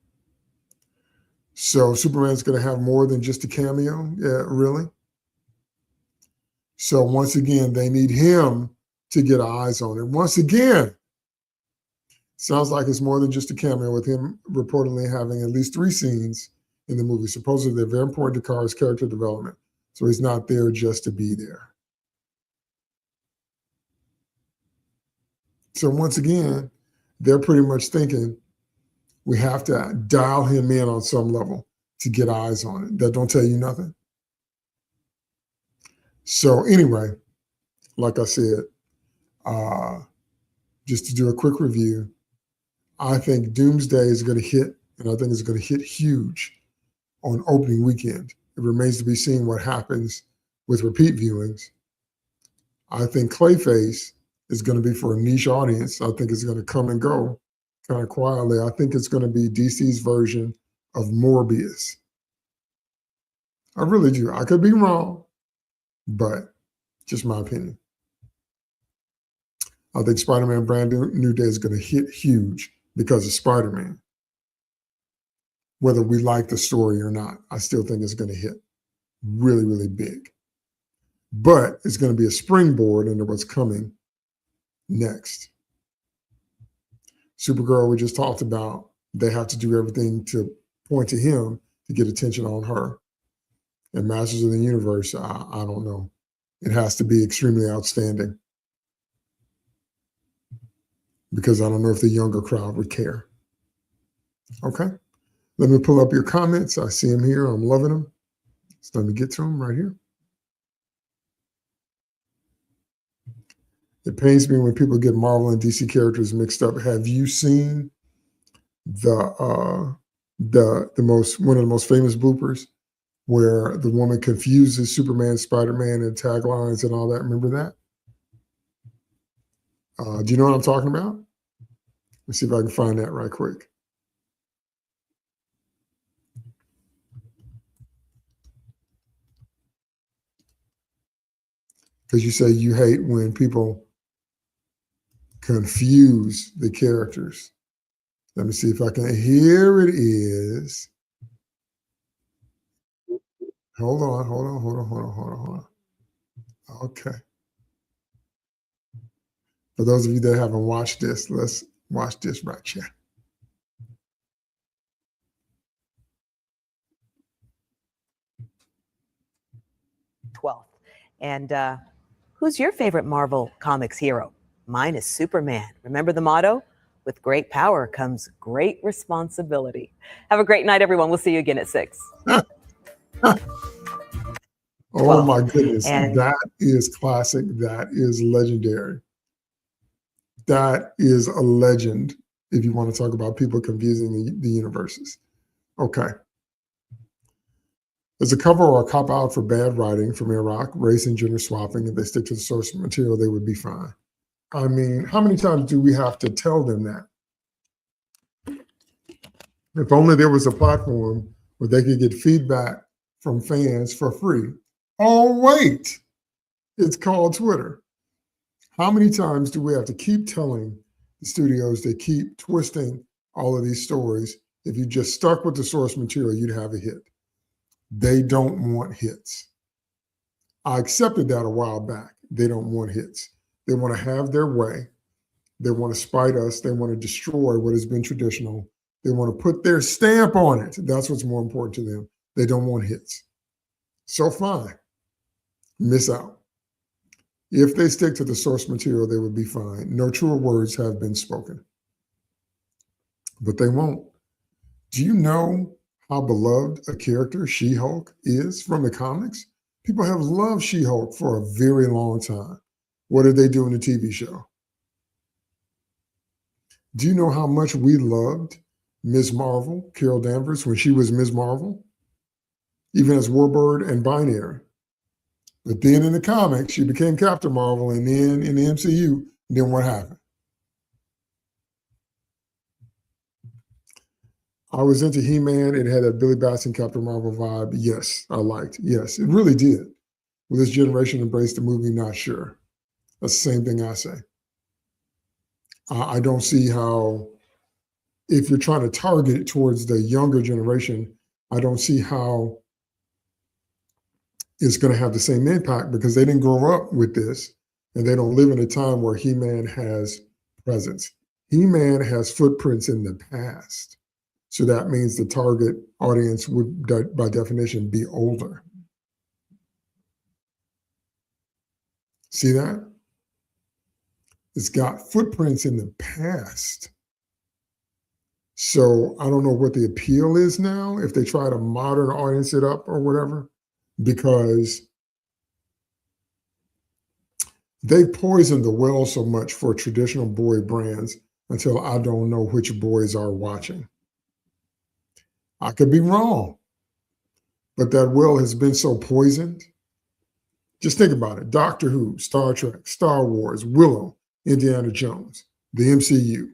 So Superman's going to have more than just a cameo? Yeah, really? So once again, they need him to get eyes on it. Once again, sounds like it's more than just a cameo, with him reportedly having at least 3 scenes in the movie. Supposedly they're very important to Kara's character development. So he's not there just to be there. So once again, they're pretty much thinking we have to dial him in on some level to get eyes on it. That don't tell you nothing. So anyway, like I said, just to do a quick review, I think Doomsday is going to hit, and I think it's going to hit huge on opening weekend. It remains to be seen what happens with repeat viewings. I think Clayface is going to be for a niche audience. I think it's going to come and go kind of quietly. I think it's going to be DC's version of Morbius. I really do. I could be wrong, but just my opinion. I think Spider-Man Brand New Day is going to hit huge because of Spider-Man. Whether we like the story or not, I still think it's going to hit really, really big. But it's going to be a springboard into what's coming next. Supergirl, we just talked about, they have to do everything to point to him to get attention on her. And Masters of the Universe, I don't know. It has to be extremely outstanding, because I don't know if the younger crowd would care. Okay. Let me pull up your comments. I see them here. I'm loving them. It's time to get to them right here. It pains me when people get Marvel and DC characters mixed up. Have you seen one of the most famous bloopers where the woman confuses Superman, Spider-Man, and taglines and all that? Remember that? Do you know what I'm talking about? Let's see if I can find that right quick. Because you say you hate when people confuse the characters. Let me see if I can. Here it is. Hold on. Okay. For those of you that haven't watched this, let's watch this right here. And who's your favorite Marvel Comics hero? Mine is Superman. Remember the motto? With great power comes great responsibility. Have a great night, everyone. We'll see you again at 6. Oh my goodness. That is classic. That is legendary. That is a legend if you want to talk about people confusing the universes. Okay. As a cover or a cop-out for bad writing from Iraq, race and gender swapping, if they stick to the source material, they would be fine. I mean, how many times do we have to tell them that? If only there was a platform where they could get feedback from fans for free. Oh, wait, it's called Twitter. How many times do we have to keep telling the studios they keep twisting all of these stories? If you just stuck with the source material, you'd have a hit. They don't want hits. I accepted that a while back. They don't want hits. They want to have their way. They want to spite us. They want to destroy what has been traditional. They want to put their stamp on it. That's what's more important to them. They don't want hits. So fine. Miss out. If they stick to the source material, they would be fine. No truer words have been spoken. But they won't. Do you know how beloved a character She-Hulk is from the comics? People have loved She-Hulk for a very long time. What did they do in the TV show? Do you know how much we loved Ms. Marvel, Carol Danvers, when she was Ms. Marvel? Even as Warbird and Binary. But then in the comics, she became Captain Marvel, and then in the MCU, then what happened? I was into He-Man. It had that Billy Batson Captain Marvel vibe. Yes, I liked. Yes, it really did. Will this generation embrace the movie? Not sure. That's the same thing I say. I don't see how, if you're trying to target it towards the younger generation, I don't see how it's going to have the same impact because they didn't grow up with this and they don't live in a time where He-Man has presence. He-Man has footprints in the past. So that means the target audience would, by definition, be older. See that? It's got footprints in the past. So I don't know what the appeal is now, if they try to modern audience it up or whatever, because they poisoned the well so much for traditional boy brands until I don't know which boys are watching. I could be wrong, but that well has been so poisoned. Just think about it. Doctor Who, Star Trek, Star Wars, Willow, Indiana Jones, the MCU,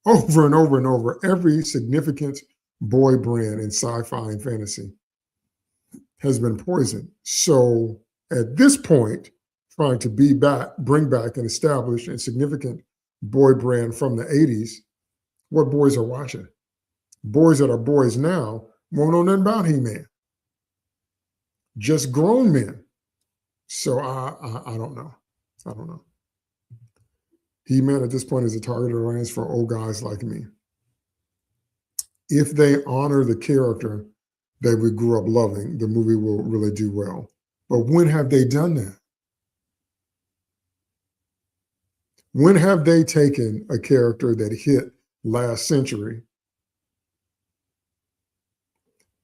over and over and over, every significant boy brand in sci-fi and fantasy has been poisoned. So at this point, trying to bring back an established and significant boy brand from the 80s, what boys are watching? Boys that are boys now won't know nothing about He-Man. Just grown men. So I don't know. I don't know. He-Man at this point is a target audience for old guys like me. If they honor the character that we grew up loving, the movie will really do well. But when have they done that? When have they taken a character that hit last century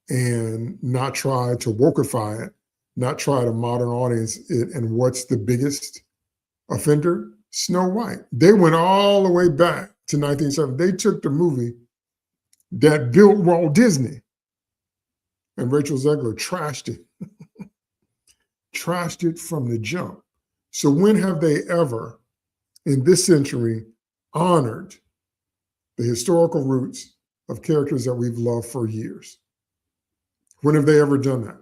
and not try to wokeify it, not try to modern audience it? And what's the biggest offender? Snow White. They went all the way back to 1970. They took the movie that built Walt Disney, and Rachel Zegler trashed it. Trashed it from the jump. So when have they ever, in this century, honored the historical roots of characters that we've loved for years? When have they ever done that?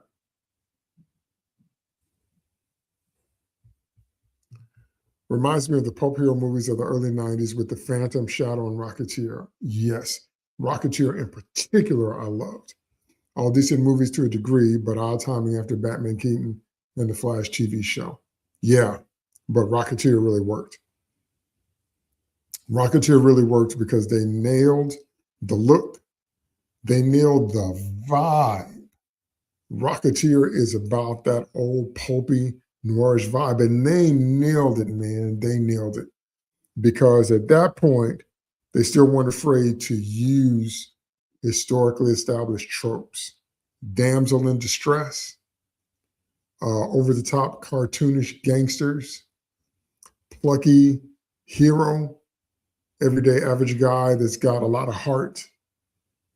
Reminds me of the pulp hero movies of the early 90s with The Phantom, Shadow, and Rocketeer. Yes, Rocketeer in particular I loved. All decent movies to a degree, but odd timing after Batman Keaton and the Flash TV show. Yeah, but Rocketeer really worked. Rocketeer really worked because they nailed the look. They nailed the vibe. Rocketeer is about that old pulpy noirish vibe, and they nailed it, man. They nailed it. Because at that point, they still weren't afraid to use historically established tropes. Damsel in distress, over-the-top cartoonish gangsters, plucky hero, everyday average guy that's got a lot of heart.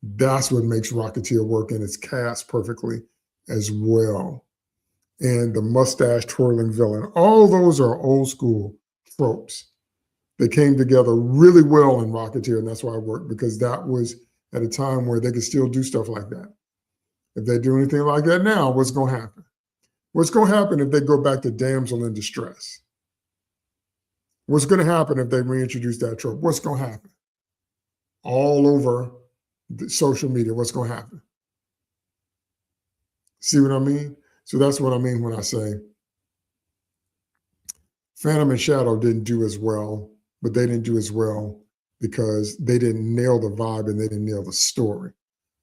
That's what makes Rocketeer work, and it's cast perfectly as well. And the mustache twirling villain, all those are old school tropes. They came together really well in Rocketeer, and that's why it worked, because that was at a time where they could still do stuff like that. If they do anything like that now, what's going to happen? What's going to happen if they go back to damsel in distress? What's going to happen if they reintroduce that trope? What's going to happen? All over the social media, what's going to happen? See what I mean? So that's what I mean when I say Phantom and Shadow didn't do as well, but they didn't do as well because they didn't nail the vibe and they didn't nail the story.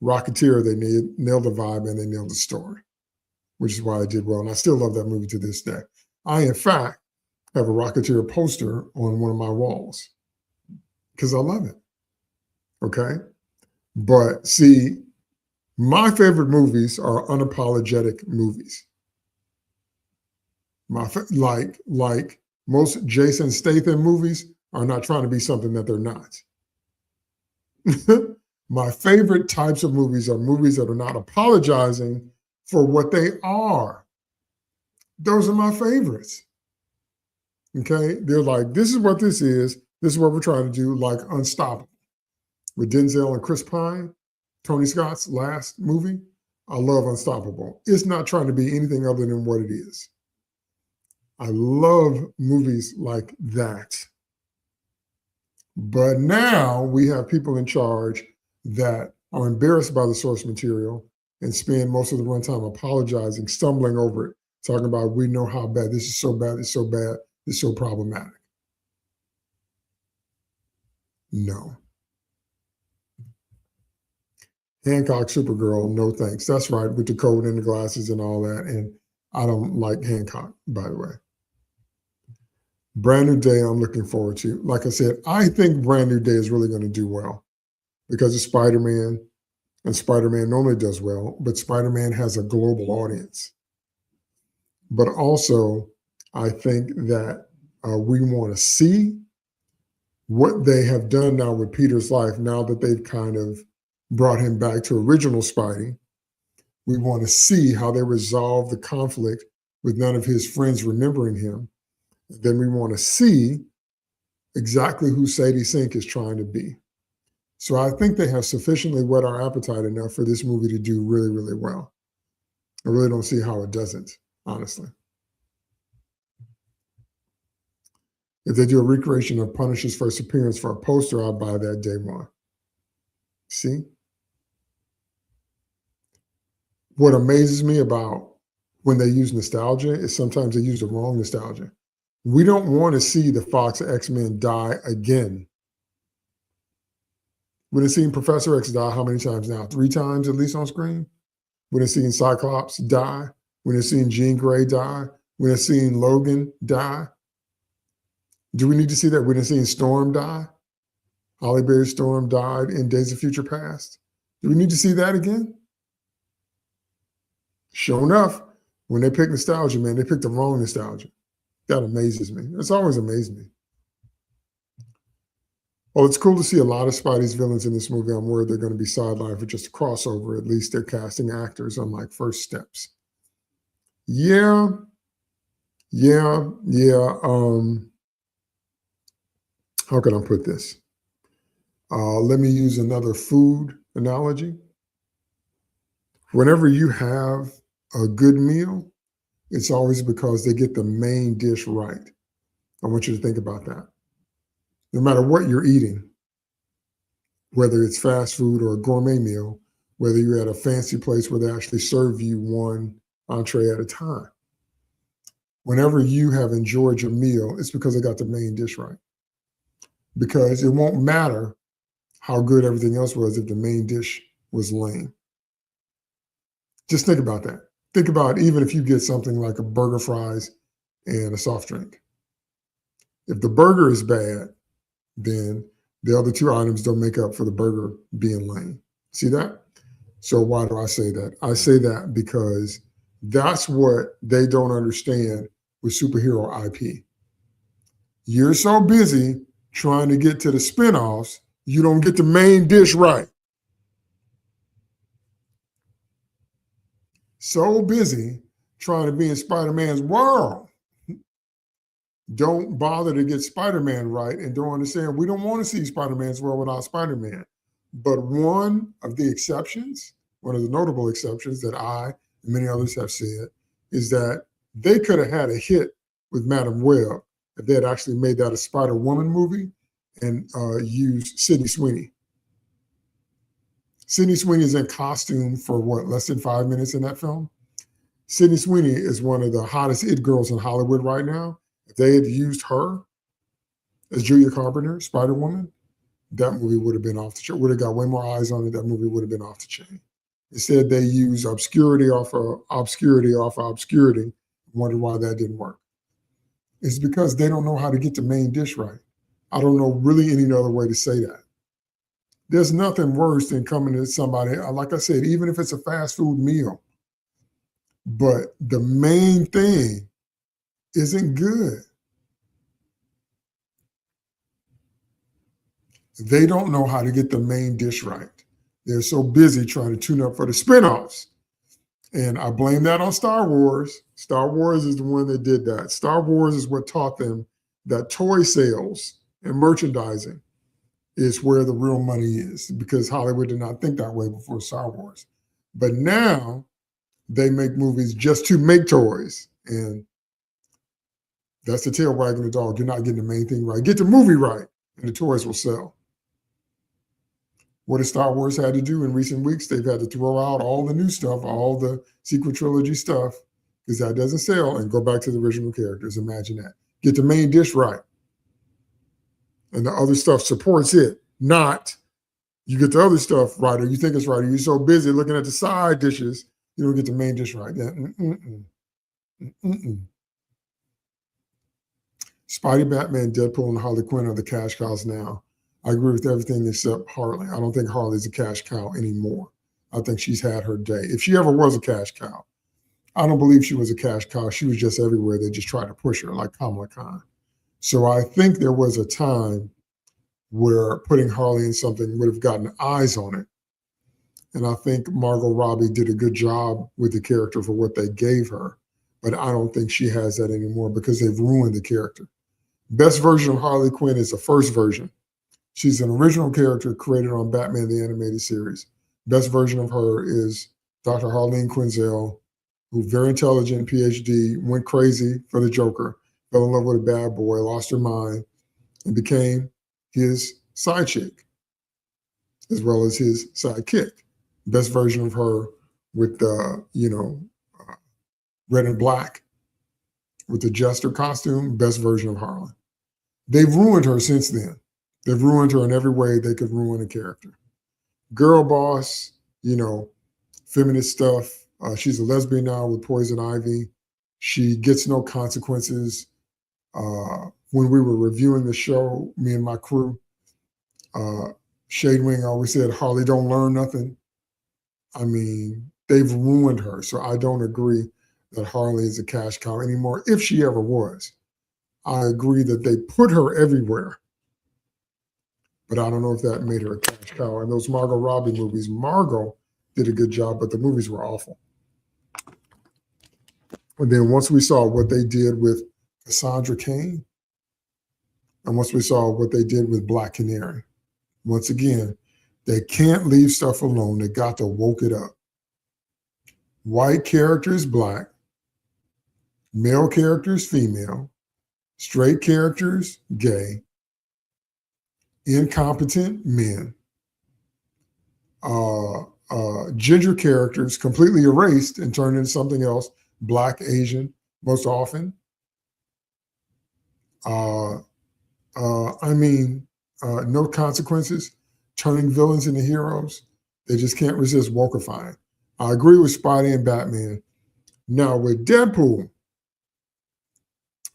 Rocketeer, they nailed the vibe and they nailed the story, which is why I did well. And I still love that movie to this day. I, in fact, have a Rocketeer poster on one of my walls because I love it. Okay. But see, my favorite movies are unapologetic movies. Like most Jason Statham movies are not trying to be something that they're not. My favorite types of movies are movies that are not apologizing for what they are. Those are my favorites. Okay, they're like, this is what this is. This is what we're trying to do. Like Unstoppable with Denzel and Chris Pine, Tony Scott's last movie. I love Unstoppable. It's not trying to be anything other than what it is. I love movies like that. But now we have people in charge that are embarrassed by the source material and spend most of the runtime apologizing, stumbling over it, talking about, we know how bad, this is so bad, it's so bad, it's so problematic. No. Hancock Supergirl, no thanks. That's right, with the coat and the glasses and all that. And I don't like Hancock, by the way. Brand New Day, I'm looking forward to. Like I said, I think Brand New Day is really going to do well because of Spider-Man, and Spider-Man normally does well, but Spider-Man has a global audience. But also, I think that we want to see what they have done now with Peter's life, now that they've kind of brought him back to original Spidey. We want to see how they resolve the conflict with none of his friends remembering him. Then we want to see exactly who Sadie Sink is trying to be. So I think they have sufficiently whet our appetite enough for this movie to do really, really well. I really don't see how it doesn't, honestly. If they do a recreation of Punisher's first appearance for a poster, I'll buy that day one. See? What amazes me about when they use nostalgia is sometimes they use the wrong nostalgia. We don't want to see the Fox X-Men die again. We've seen Professor X die how many times now? 3 times at least on screen? We've seen Cyclops die. We've seen Jean Grey die. We've seen Logan die. Do we need to see that? We've seen Storm die. Holly Berry Storm died in Days of Future Past. Do we need to see that again? Sure enough, when they pick nostalgia, man, they picked the wrong nostalgia. That amazes me. It's always amazed me. Well, it's cool to see a lot of Spidey's villains in this movie. I'm worried they're going to be sidelined for just a crossover. At least they're casting actors on like first steps. Yeah. How can I put this? Let me use another food analogy. Whenever you have a good meal, it's always because they get the main dish right. I want you to think about that. No matter what you're eating, whether it's fast food or a gourmet meal, whether you're at a fancy place where they actually serve you one entree at a time, whenever you have enjoyed your meal, it's because they got the main dish right. Because it won't matter how good everything else was if the main dish was lame. Just think about that. Think about even if you get something like a burger, fries, and a soft drink. If the burger is bad, then the other 2 items don't make up for the burger being lame. See that? So why do I say that? I say that because that's what they don't understand with superhero IP. You're so busy trying to get to the spinoffs, you don't get the main dish right. So busy trying to be in Spider-Man's world, don't bother to get Spider-Man right and don't understand we don't want to see Spider-Man's world without Spider-Man. But one of the exceptions, one of the notable exceptions that I and many others have said is that they could have had a hit with Madam Web if they had actually made that a Spider-Woman movie and used Sydney Sweeney. Sydney Sweeney is in costume for what, less than 5 minutes in that film? Sydney Sweeney is one of the hottest it girls in Hollywood right now. If they had used her as Julia Carpenter, Spider-Woman, that movie would have been off the chain. Would have got way more eyes on it. That movie would have been off the chain. Instead, they use obscurity off of obscurity off of obscurity. Wonder why that didn't work. It's because they don't know how to get the main dish right. I don't know really any other way to say that. There's nothing worse than coming to somebody, like I said, even if it's a fast food meal, but the main thing isn't good. They don't know how to get the main dish right. They're so busy trying to tune up for the spinoffs. And I blame that on Star Wars. Star Wars is the one that did that. Star Wars is what taught them that toy sales and merchandising is where the real money is, because Hollywood did not think that way before Star Wars. But now they make movies just to make toys. And that's the tail wagging the dog. You're not getting the main thing right. Get the movie right, and the toys will sell. What has Star Wars had to do in recent weeks? They've had to throw out all the new stuff, all the sequel trilogy stuff, because that doesn't sell, and go back to the original characters. Imagine that. Get the main dish right. And the other stuff supports it, not you get the other stuff right, or you think it's right, or you're so busy looking at the side dishes, you don't get the main dish right. Spidey, Batman, Deadpool, and Harley Quinn are the cash cows now. I agree with everything except Harley. I don't think Harley's a cash cow anymore. I think she's had her day. If she ever was a cash cow, I don't believe she was a cash cow. She was just everywhere. They just tried to push her like Kamala Khan. So I think there was a time where putting Harley in something would have gotten eyes on it. And I think Margot Robbie did a good job with the character for what they gave her. But I don't think she has that anymore because they've ruined the character. Best version of Harley Quinn is the first version. She's an original character created on Batman the Animated Series. Best version of her is Dr. Harleen Quinzel, who's very intelligent, PhD, went crazy for the Joker, fell in love with a bad boy, lost her mind, and became his side chick, as well as his sidekick. Best version of her with red and black, with the jester costume, best version of Harlan. They've ruined her since then. They've ruined her in every way they could ruin a character. Girl boss, feminist stuff. She's a lesbian now with Poison Ivy. She gets no consequences. When we were reviewing the show, me and my crew, Shade Wing always said, Harley don't learn nothing. I mean, they've ruined her. So I don't agree that Harley is a cash cow anymore, if she ever was. I agree that they put her everywhere. But I don't know if that made her a cash cow. And those Margot Robbie movies, Margot did a good job, but the movies were awful. And then once we saw what they did with Cassandra Cain, and once we saw what they did with Black Canary, once again, they can't leave stuff alone. They got to woke it up. White characters, black. Male characters, female. Straight characters, gay. Incompetent, men. Ginger characters completely erased and turned into something else. Black, Asian, most often. No consequences. Turning villains into heroes. They just can't resist wokeifying. I agree with Spidey and Batman. Now with Deadpool,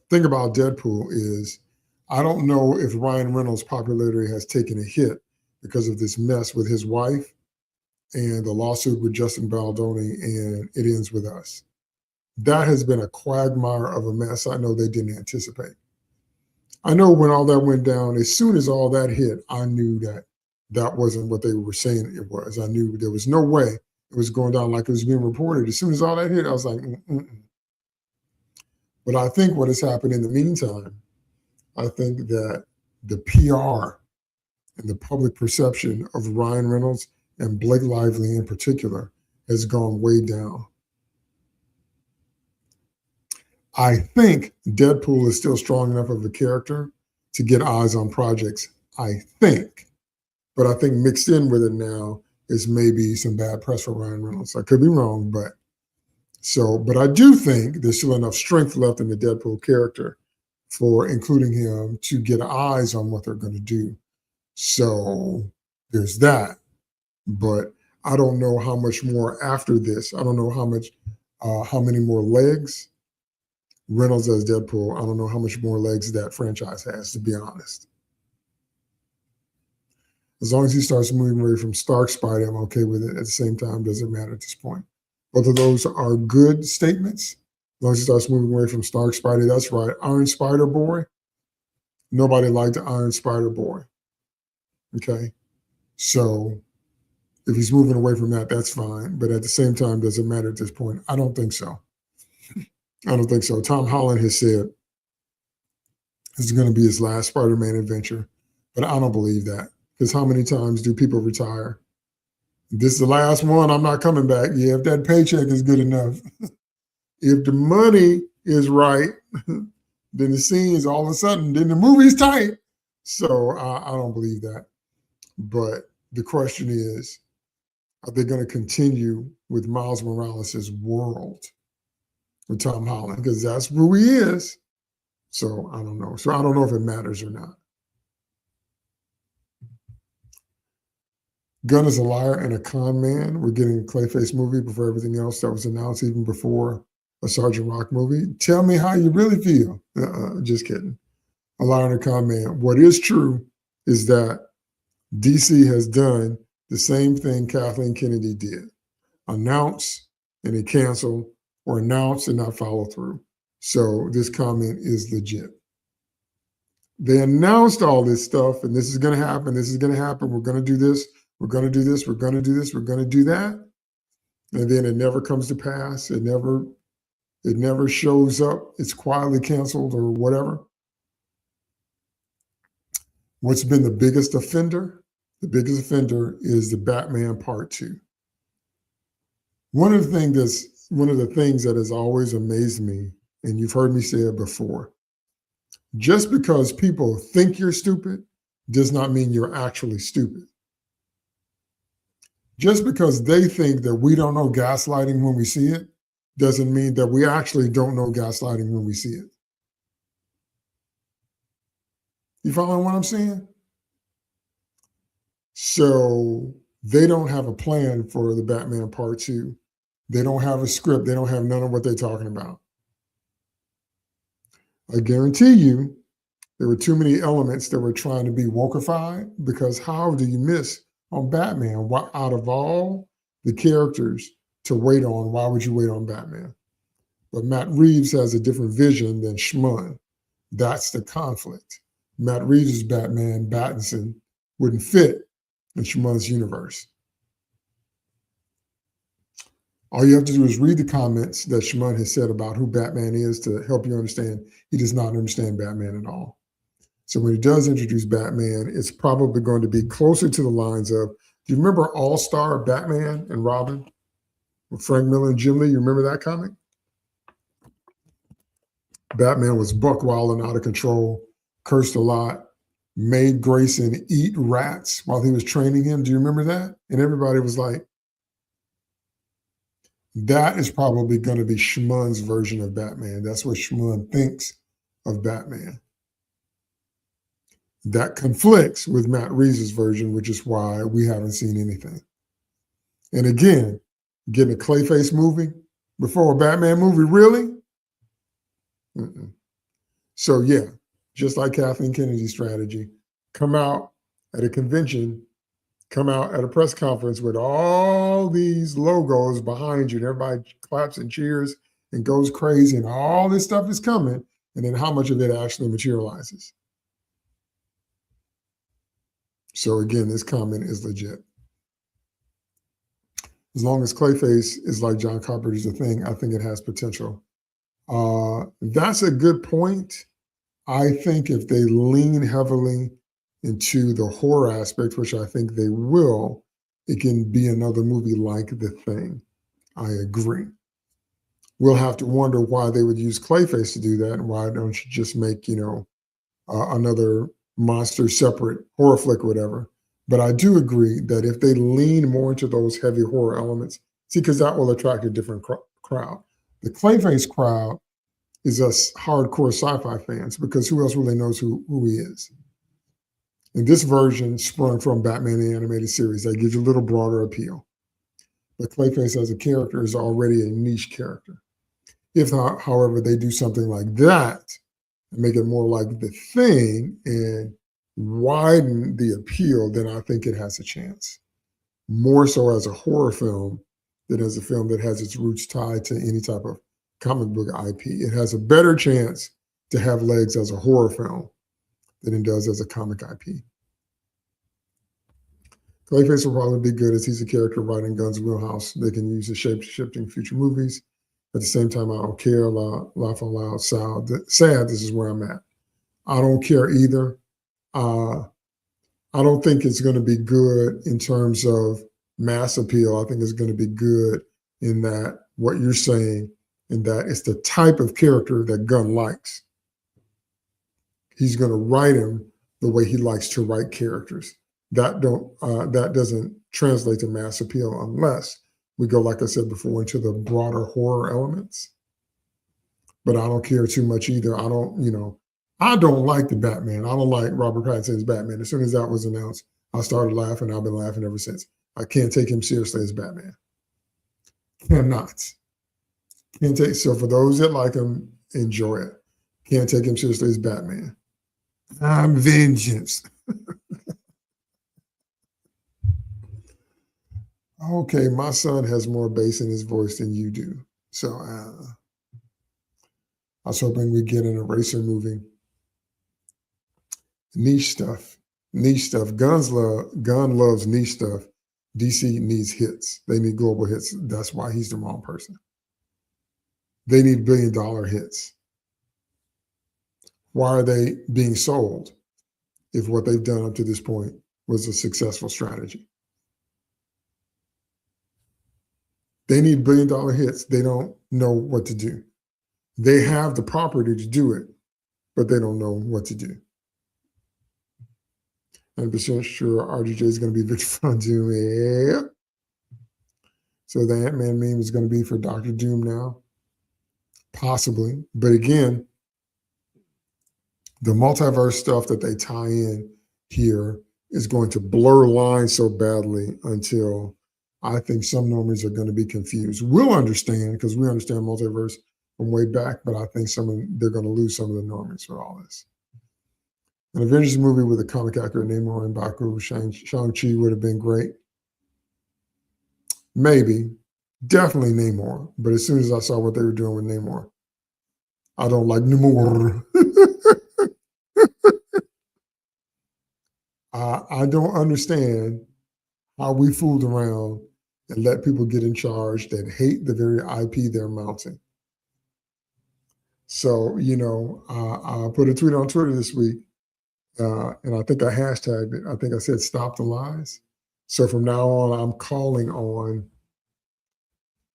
thing about Deadpool is I don't know if Ryan Reynolds' popularity has taken a hit because of this mess with his wife and the lawsuit with Justin Baldoni and It Ends With Us. That has been a quagmire of a mess I know they didn't anticipate. I know when all that went down, as soon as all that hit, I knew that that wasn't what they were saying it was. I knew there was no way it was going down like it was being reported. As soon as all that hit, I was like, But I think what has happened in the meantime, I think that the PR and the public perception of Ryan Reynolds and Blake Lively in particular has gone way down. I think Deadpool is still strong enough of a character to get eyes on projects. I think. But I think mixed in with it now is maybe some bad press for Ryan Reynolds. I could be wrong, but I do think there's still enough strength left in the Deadpool character for including him to get eyes on what they're going to do. So there's that. But I don't know how much more after this. I don't know how many more legs Reynolds as Deadpool. I don't know how much more legs that franchise has, to be honest. As long as he starts moving away from Stark Spidey, I'm okay with it. At the same time, doesn't matter at this point. Both of those are good statements. As long as he starts moving away from Stark Spidey, that's right. Iron Spider Boy. Nobody liked the Iron Spider Boy. Okay. So if he's moving away from that, that's fine. But at the same time, does it matter at this point? I don't think so. I don't think so. Tom Holland has said this is going to be his last Spider-Man adventure, but I don't believe that. Because how many times do people retire? This is the last one. I'm not coming back. Yeah, if that paycheck is good enough, if the money is right, then the scenes all of a sudden, then the movie's tight. So I don't believe that. But the question is, are they going to continue with Miles Morales' world with Tom Holland? Because that's who he is. So I don't know. So I don't know if it matters or not. Gunn is a liar and a con man. We're getting a Clayface movie before everything else that was announced, even before a Sergeant Rock movie. Tell me how you really feel. Just kidding. A liar and a con man. What is true is that DC has done the same thing Kathleen Kennedy did. Announce and they cancel, or announce and not follow through. So this comment is legit. They announced all this stuff, and this is going to happen. This is going to happen. We're going to do this. We're going to do this. We're going to do this. We're going to do that. And then it never comes to pass. It never shows up. It's quietly canceled or whatever. What's been the biggest offender? The biggest offender is the Batman Part 2. One of the things that has always amazed me, and you've heard me say it before, just because people think you're stupid does not mean you're actually stupid. Just because they think that we don't know gaslighting when we see it doesn't mean that we actually don't know gaslighting when we see it. You following what I'm saying? So they don't have a plan for the Batman Part 2. They don't have a script. They don't have none of what they're talking about. I guarantee you there were too many elements that were trying to be wokeified, because how do you miss on Batman? Why, out of all the characters to wait on, why would you wait on Batman? But Matt Reeves has a different vision than Schmun. That's the conflict. Matt Reeves' Batman, Pattinson, wouldn't fit in Schmun's universe. All you have to do is read the comments that Schmun has said about who Batman is to help you understand he does not understand Batman at all. So when he does introduce Batman, it's probably going to be closer to the lines of, do you remember All-Star Batman and Robin with Frank Miller and Jim Lee? You remember that comic? Batman was buck wild and out of control, cursed a lot, made Grayson eat rats while he was training him. Do you remember that? And everybody was like, that is probably going to be Schmun's version of Batman. That's what Schmun thinks of Batman. That conflicts with Matt Reeves' version, which is why we haven't seen anything. And again, getting a Clayface movie before a Batman movie, really? Mm-mm. So yeah, just like Kathleen Kennedy's strategy, come out at a convention, come out at a press conference with all these logos behind you, and everybody claps and cheers and goes crazy, and all this stuff is coming, and then how much of it actually materializes? So again, this comment is legit. As long as Clayface is like John Carpenter's a thing, I think it has potential. That's a good point. I think if they lean heavily into the horror aspect, which I think they will, it can be another movie like The Thing. I agree. we'll have to wonder why they would use Clayface to do that, and why don't you just make, another monster separate horror flick or whatever. But I do agree that if they lean more into those heavy horror elements, see, because that will attract a different crowd. The Clayface crowd is us hardcore sci-fi fans, because who else really knows who he is? And this version sprung from Batman the Animated Series. That gives you a little broader appeal. But Clayface as a character is already a niche character. If, however, they do something like that, and make it more like The Thing and widen the appeal, then I think it has a chance. More so as a horror film than as a film that has its roots tied to any type of comic book IP. It has a better chance to have legs as a horror film than it does as a comic IP. Clayface will probably be good, as he's a character right in Gunn's wheelhouse. They can use the shape-shifting future movies. At the same time, I don't care. Laugh out loud, sad, this is where I'm at. I don't care either. I don't think it's going to be good in terms of mass appeal. I think it's going to be good in that what you're saying, in that it's the type of character that Gunn likes. He's going to write him the way he likes to write characters. That doesn't translate to mass appeal unless we go, like I said before, into the broader horror elements. But I don't care too much either. I don't like the Batman. I don't like Robert Pattinson's Batman. As soon as that was announced, I started laughing. I've been laughing ever since. I can't take him seriously as Batman. Cannot. Can't take. So for those that like him, enjoy it. Can't take him seriously as Batman. I'm vengeance. Okay, my son has more bass in his voice than you do. So I was hoping we'd get an Eraser movie. Niche stuff. Gunn loves niche stuff. DC needs hits. They need global hits. That's why he's the wrong person. They need billion-dollar hits. Why are they being sold if what they've done up to this point was a successful strategy? They need billion-dollar hits. They don't know what to do. They have the property to do it, but they don't know what to do. 100% sure RGJ is going to be Victor Von Doom. Yeah. So the Ant-Man meme is going to be for Dr. Doom now? Possibly. But again, the multiverse stuff that they tie in here is going to blur lines so badly until I think some normies are going to be confused. We'll understand because we understand multiverse from way back, but I think they're going to lose some of the normies for all this. An Avengers movie with a comic accurate Namor and Baku, Shang-Chi would have been great. Maybe. Definitely Namor. But as soon as I saw what they were doing with Namor, I don't like Namor. I don't understand how we fooled around and let people get in charge that hate the very IP they're mounting. So, I put a tweet on Twitter this week, and I think I hashtagged it. I think I said, "Stop the lies." So from now on, I'm calling on,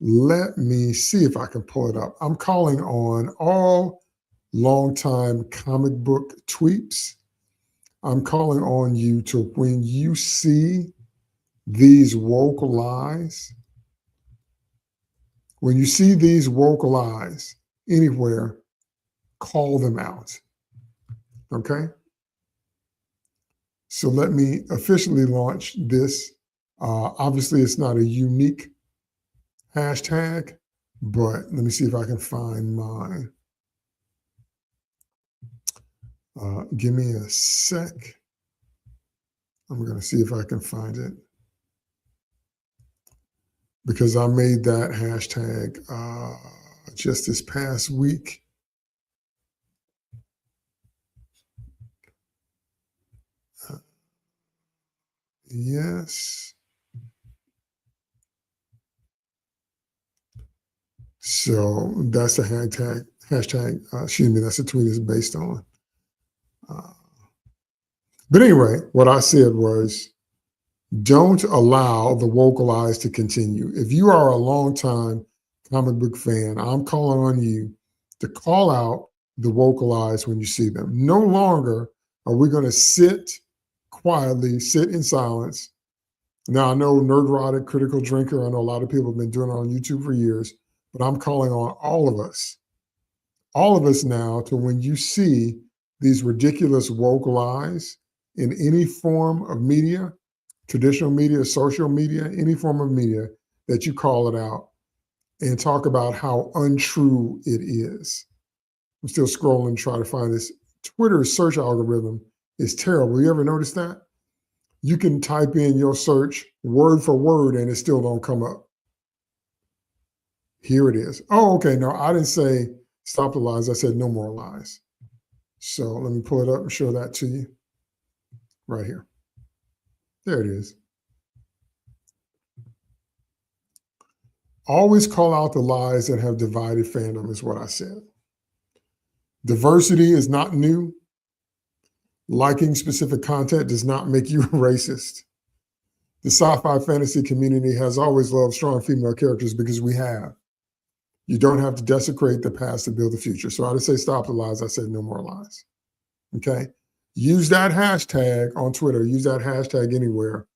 let me see if I can pull it up. I'm calling on all longtime comic book tweeps. I'm calling on you to, when you see these woke lies, when you see these woke lies anywhere, call them out. Okay? So let me officially launch this. Obviously, it's not a unique hashtag, but let me see if I can find mine. Give me a sec. I'm going to see if I can find it, because I made that hashtag just this past week. Yes. So that's the hashtag. That's the tweet is based on. But anyway, what I said was, don't allow the woke lies to continue. If you are a longtime comic book fan, I'm calling on you to call out the woke lies when you see them. No longer are we going to sit quietly, sit in silence. Now, I know nerdrotic, critical drinker, I know a lot of people have been doing it on YouTube for years, but I'm calling on all of us now to, when you see these ridiculous woke lies in any form of media, traditional media, social media, any form of media, that you call it out and talk about how untrue it is. I'm still scrolling, trying to find this. Twitter's search algorithm is terrible. You ever notice that? You can type in your search word for word and it still don't come up. Here it is. Oh, okay. No, I didn't say stop the lies. I said no more lies. So let me pull it up and show that to you right here. There it is. Always call out the lies that have divided fandom is what I said. Diversity is not new. Liking specific content does not make you a racist. The sci-fi fantasy community has always loved strong female characters because we have. You don't have to desecrate the past to build the future. So I didn't say stop the lies. I said no more lies. Okay? Use that hashtag on Twitter. Use that hashtag anywhere.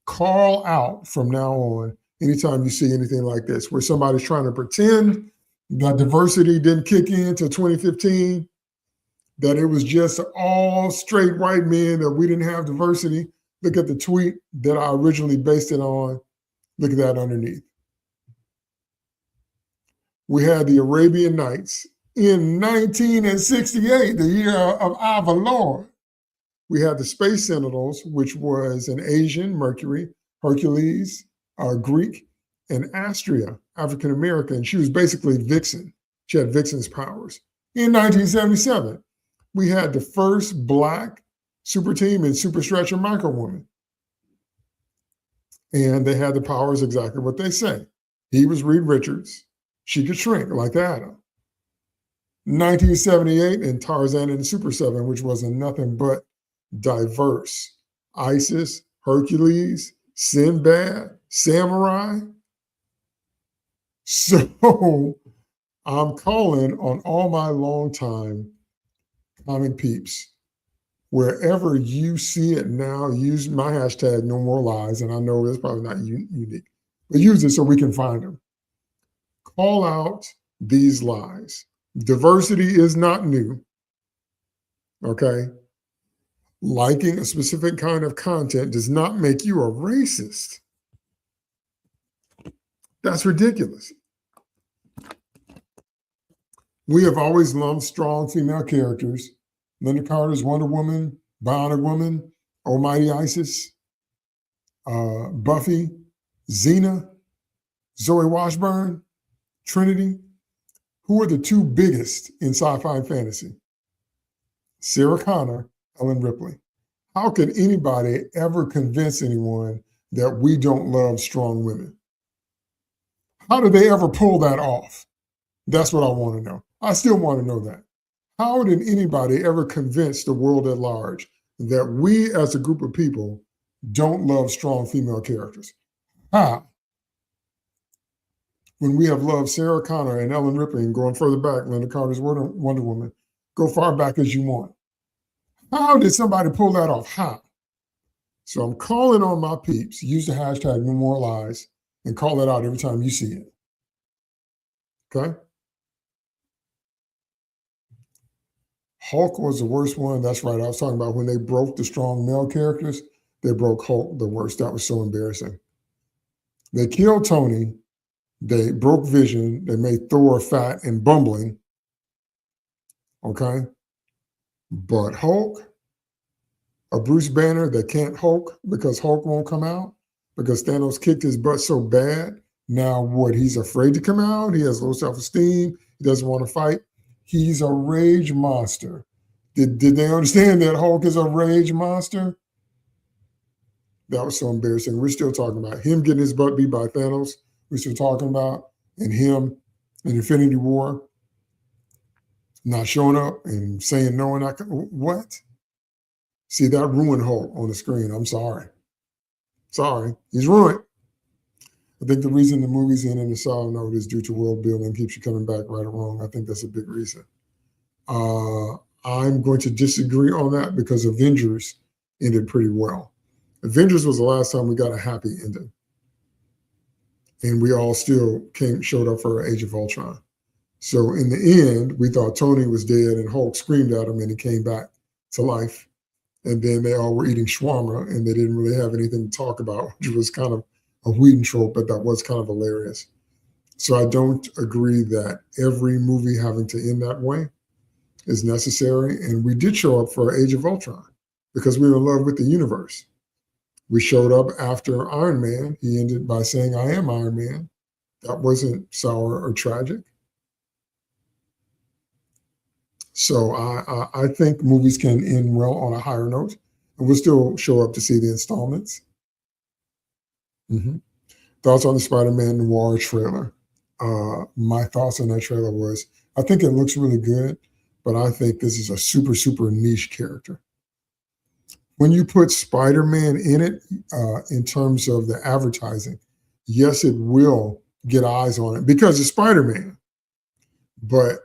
Call out from now on anytime you see anything like this, where somebody's trying to pretend that diversity didn't kick in until 2015, that it was just all straight white men, that we didn't have diversity. Look at the tweet that I originally based it on. Look at that underneath. We had the Arabian Nights in 1968, the year of our Lord. We had the Space Sentinels, which was an Asian, Mercury, Hercules, Greek, and Astrea, African American. She was basically Vixen. She had Vixen's powers. In 1977, we had the first Black super team in Super Stretcher Micro Woman. And they had the powers exactly what they say. He was Reed Richards. She could shrink like Adam. 1978 in Tarzan and the Super 7, which wasn't nothing but diverse. Isis, Hercules, Sinbad, Samurai. So I'm calling on all my longtime comic peeps. Wherever you see it now, use my hashtag no more lies. And I know it's probably not unique, but use it so we can find them. Call out these lies. Diversity is not new. Okay. Liking a specific kind of content does not make you a racist. That's ridiculous. We have always loved strong female characters. Linda Carter's Wonder Woman, Bionic Woman, Almighty Isis, Buffy, Xena, Zoe Washburn, Trinity. Who are the two biggest in sci-fi and fantasy? Sarah Connor, Ellen Ripley. How can anybody ever convince anyone that we don't love strong women? How do they ever pull that off? That's what I want to know. I still want to know that. How did anybody ever convince the world at large that we as a group of people don't love strong female characters? How? When we have loved Sarah Connor and Ellen Ripley, and going further back, Linda Carter's Wonder Woman, go far back as you want. How did somebody pull that off? How? So I'm calling on my peeps, use the hashtag no more lies, and call it out every time you see it. Okay? Hulk was the worst one. That's right. I was talking about when they broke the strong male characters, they broke Hulk the worst. That was so embarrassing. They killed Tony. They broke Vision. They made Thor fat and bumbling. Okay? But Hulk, a Bruce Banner that can't Hulk because Hulk won't come out because Thanos kicked his butt so bad. Now what? He's afraid to come out. He has low self-esteem. He doesn't want to fight. He's a rage monster. Did they understand that Hulk is a rage monster? That was so embarrassing. We're still talking about him getting his butt beat by Thanos. We're still talking about, and him in Infinity War not showing up and saying no and not what? See, that ruined Hulk on the screen. I'm sorry. Sorry. He's ruined. I think the reason the movie's in a sour note is due to world building, keeps you coming back right or wrong. I think that's a big reason. Uh, I'm going to disagree on that because Avengers ended pretty well. Avengers was the last time we got a happy ending, and we all still showed up for Age of Ultron. So in the end, we thought Tony was dead, and Hulk screamed at him, and he came back to life. And then they all were eating shawarma, and they didn't really have anything to talk about, which was kind of a Whedon trope, but that was kind of hilarious. So I don't agree that every movie having to end that way is necessary. And we did show up for Age of Ultron because we were in love with the universe. We showed up after Iron Man. He ended by saying, "I am Iron Man." That wasn't sour or tragic. So I think movies can end well on a higher note, and we'll still show up to see the installments. Mm-hmm. Thoughts on the Spider-Man Noir trailer? My thoughts on that trailer was, I think it looks really good, but I think this is a super, super niche character. When you put Spider-Man in it, in terms of the advertising, yes, it will get eyes on it because it's Spider-Man. But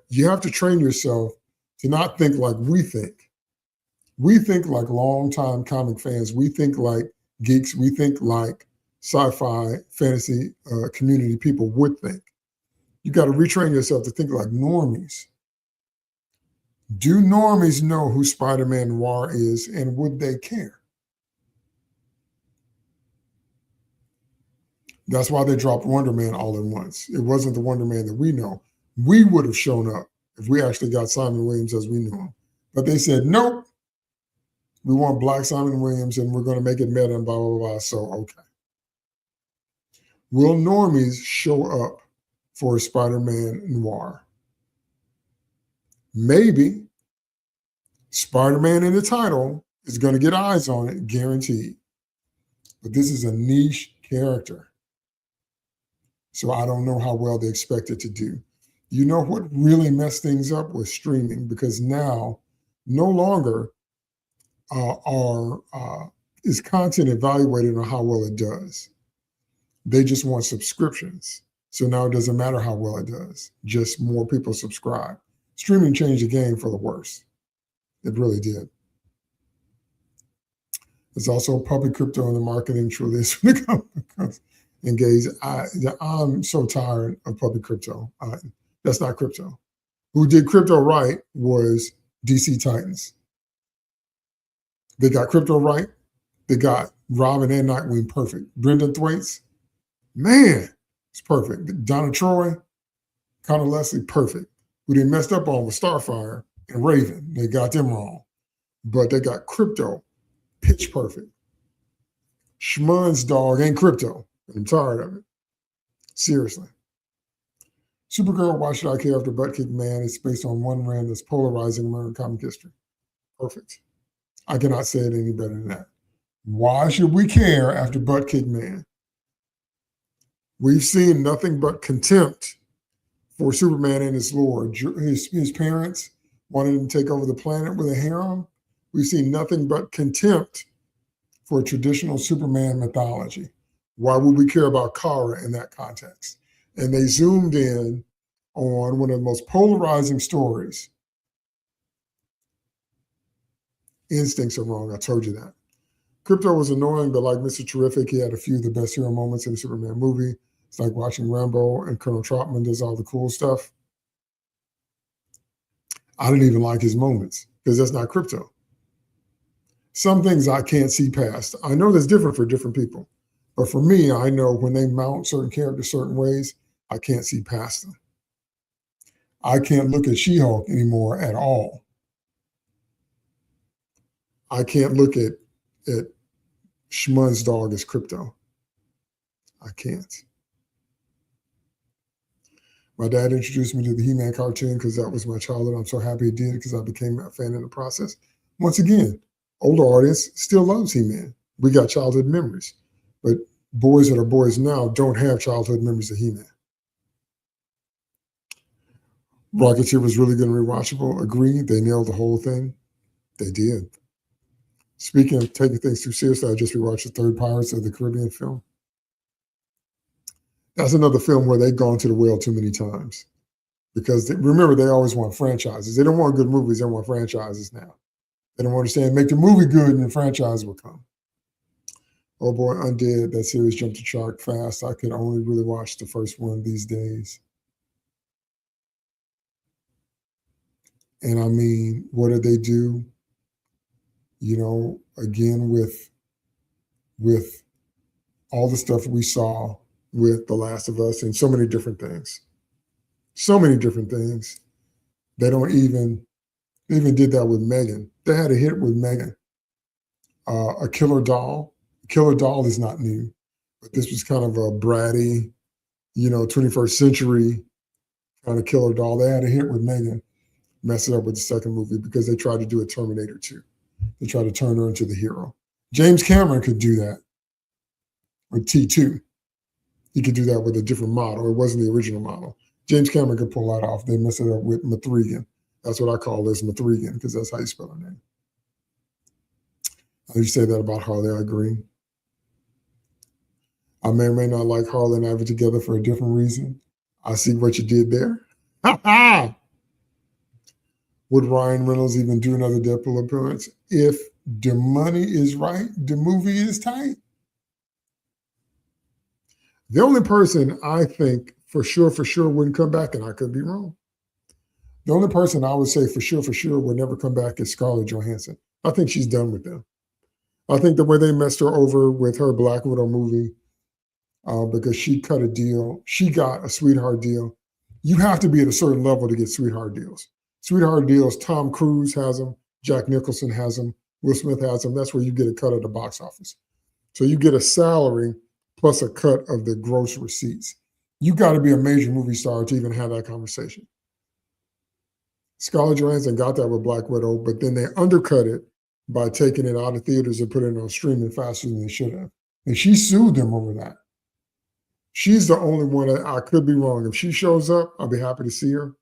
you have to train yourself to not think like we think. We think like longtime comic fans. We think like geeks. We think like sci-fi fantasy community people would think. You got to retrain yourself to think like normies. Do normies know who Spider-Man Noir is, and would they care? That's why they dropped Wonder Man all at once. It wasn't the Wonder Man that we know. We would have shown up if we actually got Simon Williams as we knew him. But they said, nope, we want Black Simon Williams and we're going to make it meta and blah, blah, blah. So, okay. Will normies show up for Spider-Man Noir? Maybe. Spider-Man in the title is going to get eyes on it, guaranteed. But this is a niche character. So I don't know how well they expect it to do. You know what really messed things up was streaming, because now no longer is content evaluated on how well it does. They just want subscriptions. So now it doesn't matter how well it does, just more people subscribe. Streaming changed the game for the worse. It really did. There's also public crypto in the marketing truly is engaged. I'm so tired of public crypto. That's not crypto. Who did crypto right was DC Titans. They got crypto right. They got Robin and Nightwing perfect. Brendan Thwaites, man, it's perfect. Donna Troy, Connor Leslie, perfect. Who they messed up on was Starfire and Raven. They got them wrong. But they got crypto pitch perfect. Schmun's dog ain't crypto. I'm tired of it. Seriously. Supergirl, Why Should I Care After Butt Kick Man? It's based on one rand that's polarizing American comic history. Perfect. I cannot say it any better than that. Why should we care after Butt Kick Man? We've seen nothing but contempt for Superman and his lore. His parents wanted him to take over the planet with a harem. We've seen nothing but contempt for traditional Superman mythology. Why would we care about Kara in that context? And they zoomed in on one of the most polarizing stories. Instincts are wrong. I told you that. Crypto was annoying, but like Mr. Terrific, he had a few of the best hero moments in the Superman movie. It's like watching Rambo and Colonel Trotman does all the cool stuff. I didn't even like his moments because that's not crypto. Some things I can't see past. I know that's different for different people. But for me, I know when they mount certain characters certain ways, I can't see past them. I can't look at She-Hulk anymore at all. I can't look at Schmun's dog as crypto. I can't. My dad introduced me to the He-Man cartoon because that was my childhood. I'm so happy he did because I became a fan in the process. Once again, older audience still loves He-Man. We got childhood memories. But boys that are boys now don't have childhood memories of He-Man. Rocketeer was really good and rewatchable. Agree. They nailed the whole thing. They did. Speaking of taking things too seriously, I just rewatched the third Pirates of the Caribbean film. That's another film where they've gone to the well too many times because remember, they always want franchises. They don't want good movies. They want franchises now. They don't understand, make the movie good and the franchise will come. Oh boy, Undead, that series jumped the shark fast. I could only really watch the first one these days. And I mean, what did they do? You know, again, with all the stuff we saw with The Last of Us and so many different things. So many different things. They don't even did that with Megan. They had a hit with Megan. A killer doll. A killer doll is not new, but this was kind of a bratty, 21st century kind of killer doll. They had a hit with Megan, mess it up with the second movie because they tried to do a Terminator 2. They tried to turn her into the hero. James Cameron could do that with T2. He could do that with a different model. It wasn't the original model. James Cameron could pull that off. They messed it up with Mithrigan. That's what I call this, Mithrigan, because that's how you spell her name. You say that about Harley, I agree. I may or may not like Harley and Ivy together for a different reason. I see what you did there. Would Ryan Reynolds even do another Deadpool appearance? If the money is right, the movie is tight. The only person I think for sure wouldn't come back, and I could be wrong. The only person I would say for sure would never come back is Scarlett Johansson. I think she's done with them. I think the way they messed her over with her Black Widow movie, because she cut a deal, she got a sweetheart deal. You have to be at a certain level to get sweetheart deals. Sweetheart deals, Tom Cruise has them, Jack Nicholson has them, Will Smith has them. That's where you get a cut at the box office. So you get a salary plus a cut of the gross receipts. You got to be a major movie star to even have that conversation. Scarlett Johansson got that with Black Widow, but then they undercut it by taking it out of theaters and putting it on streaming faster than they should have. And she sued them over that. She's the only one that I could be wrong. If she shows up, I'll be happy to see her.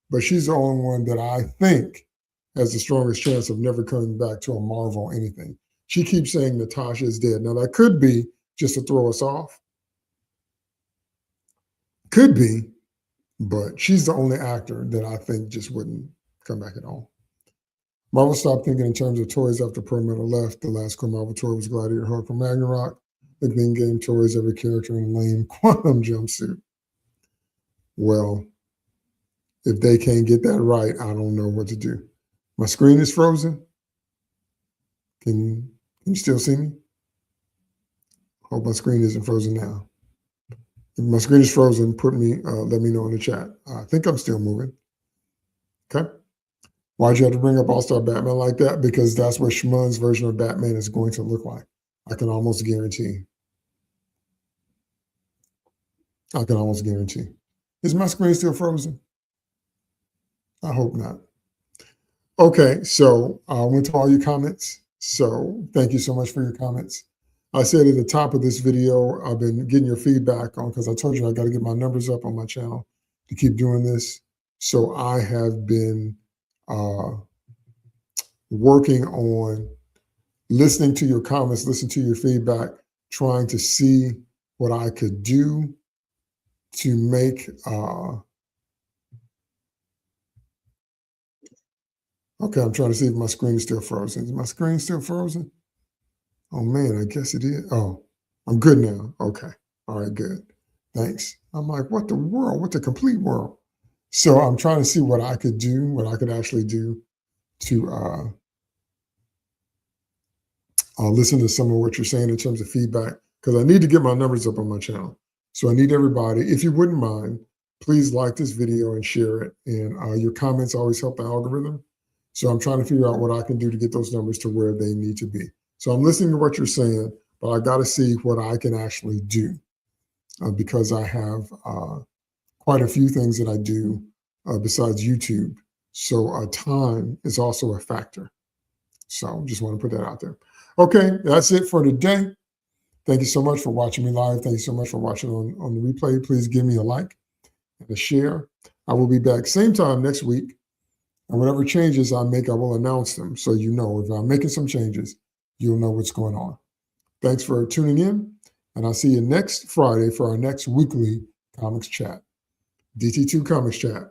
But she's the only one that I think has the strongest chance of never coming back to a Marvel anything. She keeps saying Natasha is dead. Now, that could be just to throw us off. Could be, but she's the only actor that I think just wouldn't come back at all. Marvel stopped thinking in terms of toys after Pearl Metal left. The last core Marvel toy was Gladiator Hulk from Ragnarok. The in-game toys, every character in a lame quantum jumpsuit. Well, if they can't get that right, I don't know what to do. My screen is frozen. Can you still see me? Hope my screen isn't frozen now. If my screen is frozen, let me know in the chat. I think I'm still moving. Okay. Why'd you have to bring up All-Star Batman like that? Because that's what Schmun's version of Batman is going to look like. I can almost guarantee. Is my screen still frozen? I hope not. Okay, so I went to all your comments. So thank you so much for your comments. I said at the top of this video, I've been getting your feedback on, because I told you I got to get my numbers up on my channel to keep doing this. So I have been working on listening to your comments, listening to your feedback, trying to see what I could do to make okay, I'm trying to see if my screen is still frozen. Is my screen still frozen? Oh man, I guess it is. Oh, I'm good now. Okay. All right, good. Thanks. I'm like, what the world? What the complete world? So I'm trying to see what I could do, what I could actually do to listen to some of what you're saying in terms of feedback, because I need to get my numbers up on my channel. So I need everybody, if you wouldn't mind, please like this video and share it. And your comments always help the algorithm. So I'm trying to figure out what I can do to get those numbers to where they need to be. So I'm listening to what you're saying, but I got to see what I can actually do because I have quite a few things that I do besides YouTube. So time is also a factor. So just want to put that out there. Okay, that's it for today. Thank you so much for watching me live. Thank you so much for watching on the replay. Please give me a like and a share. I will be back same time next week. And whatever changes I make, I will announce them. So you know, if I'm making some changes, you'll know what's going on. Thanks for tuning in, And I'll see you next Friday for our next weekly Comics Chat. DT2 Comics Chat.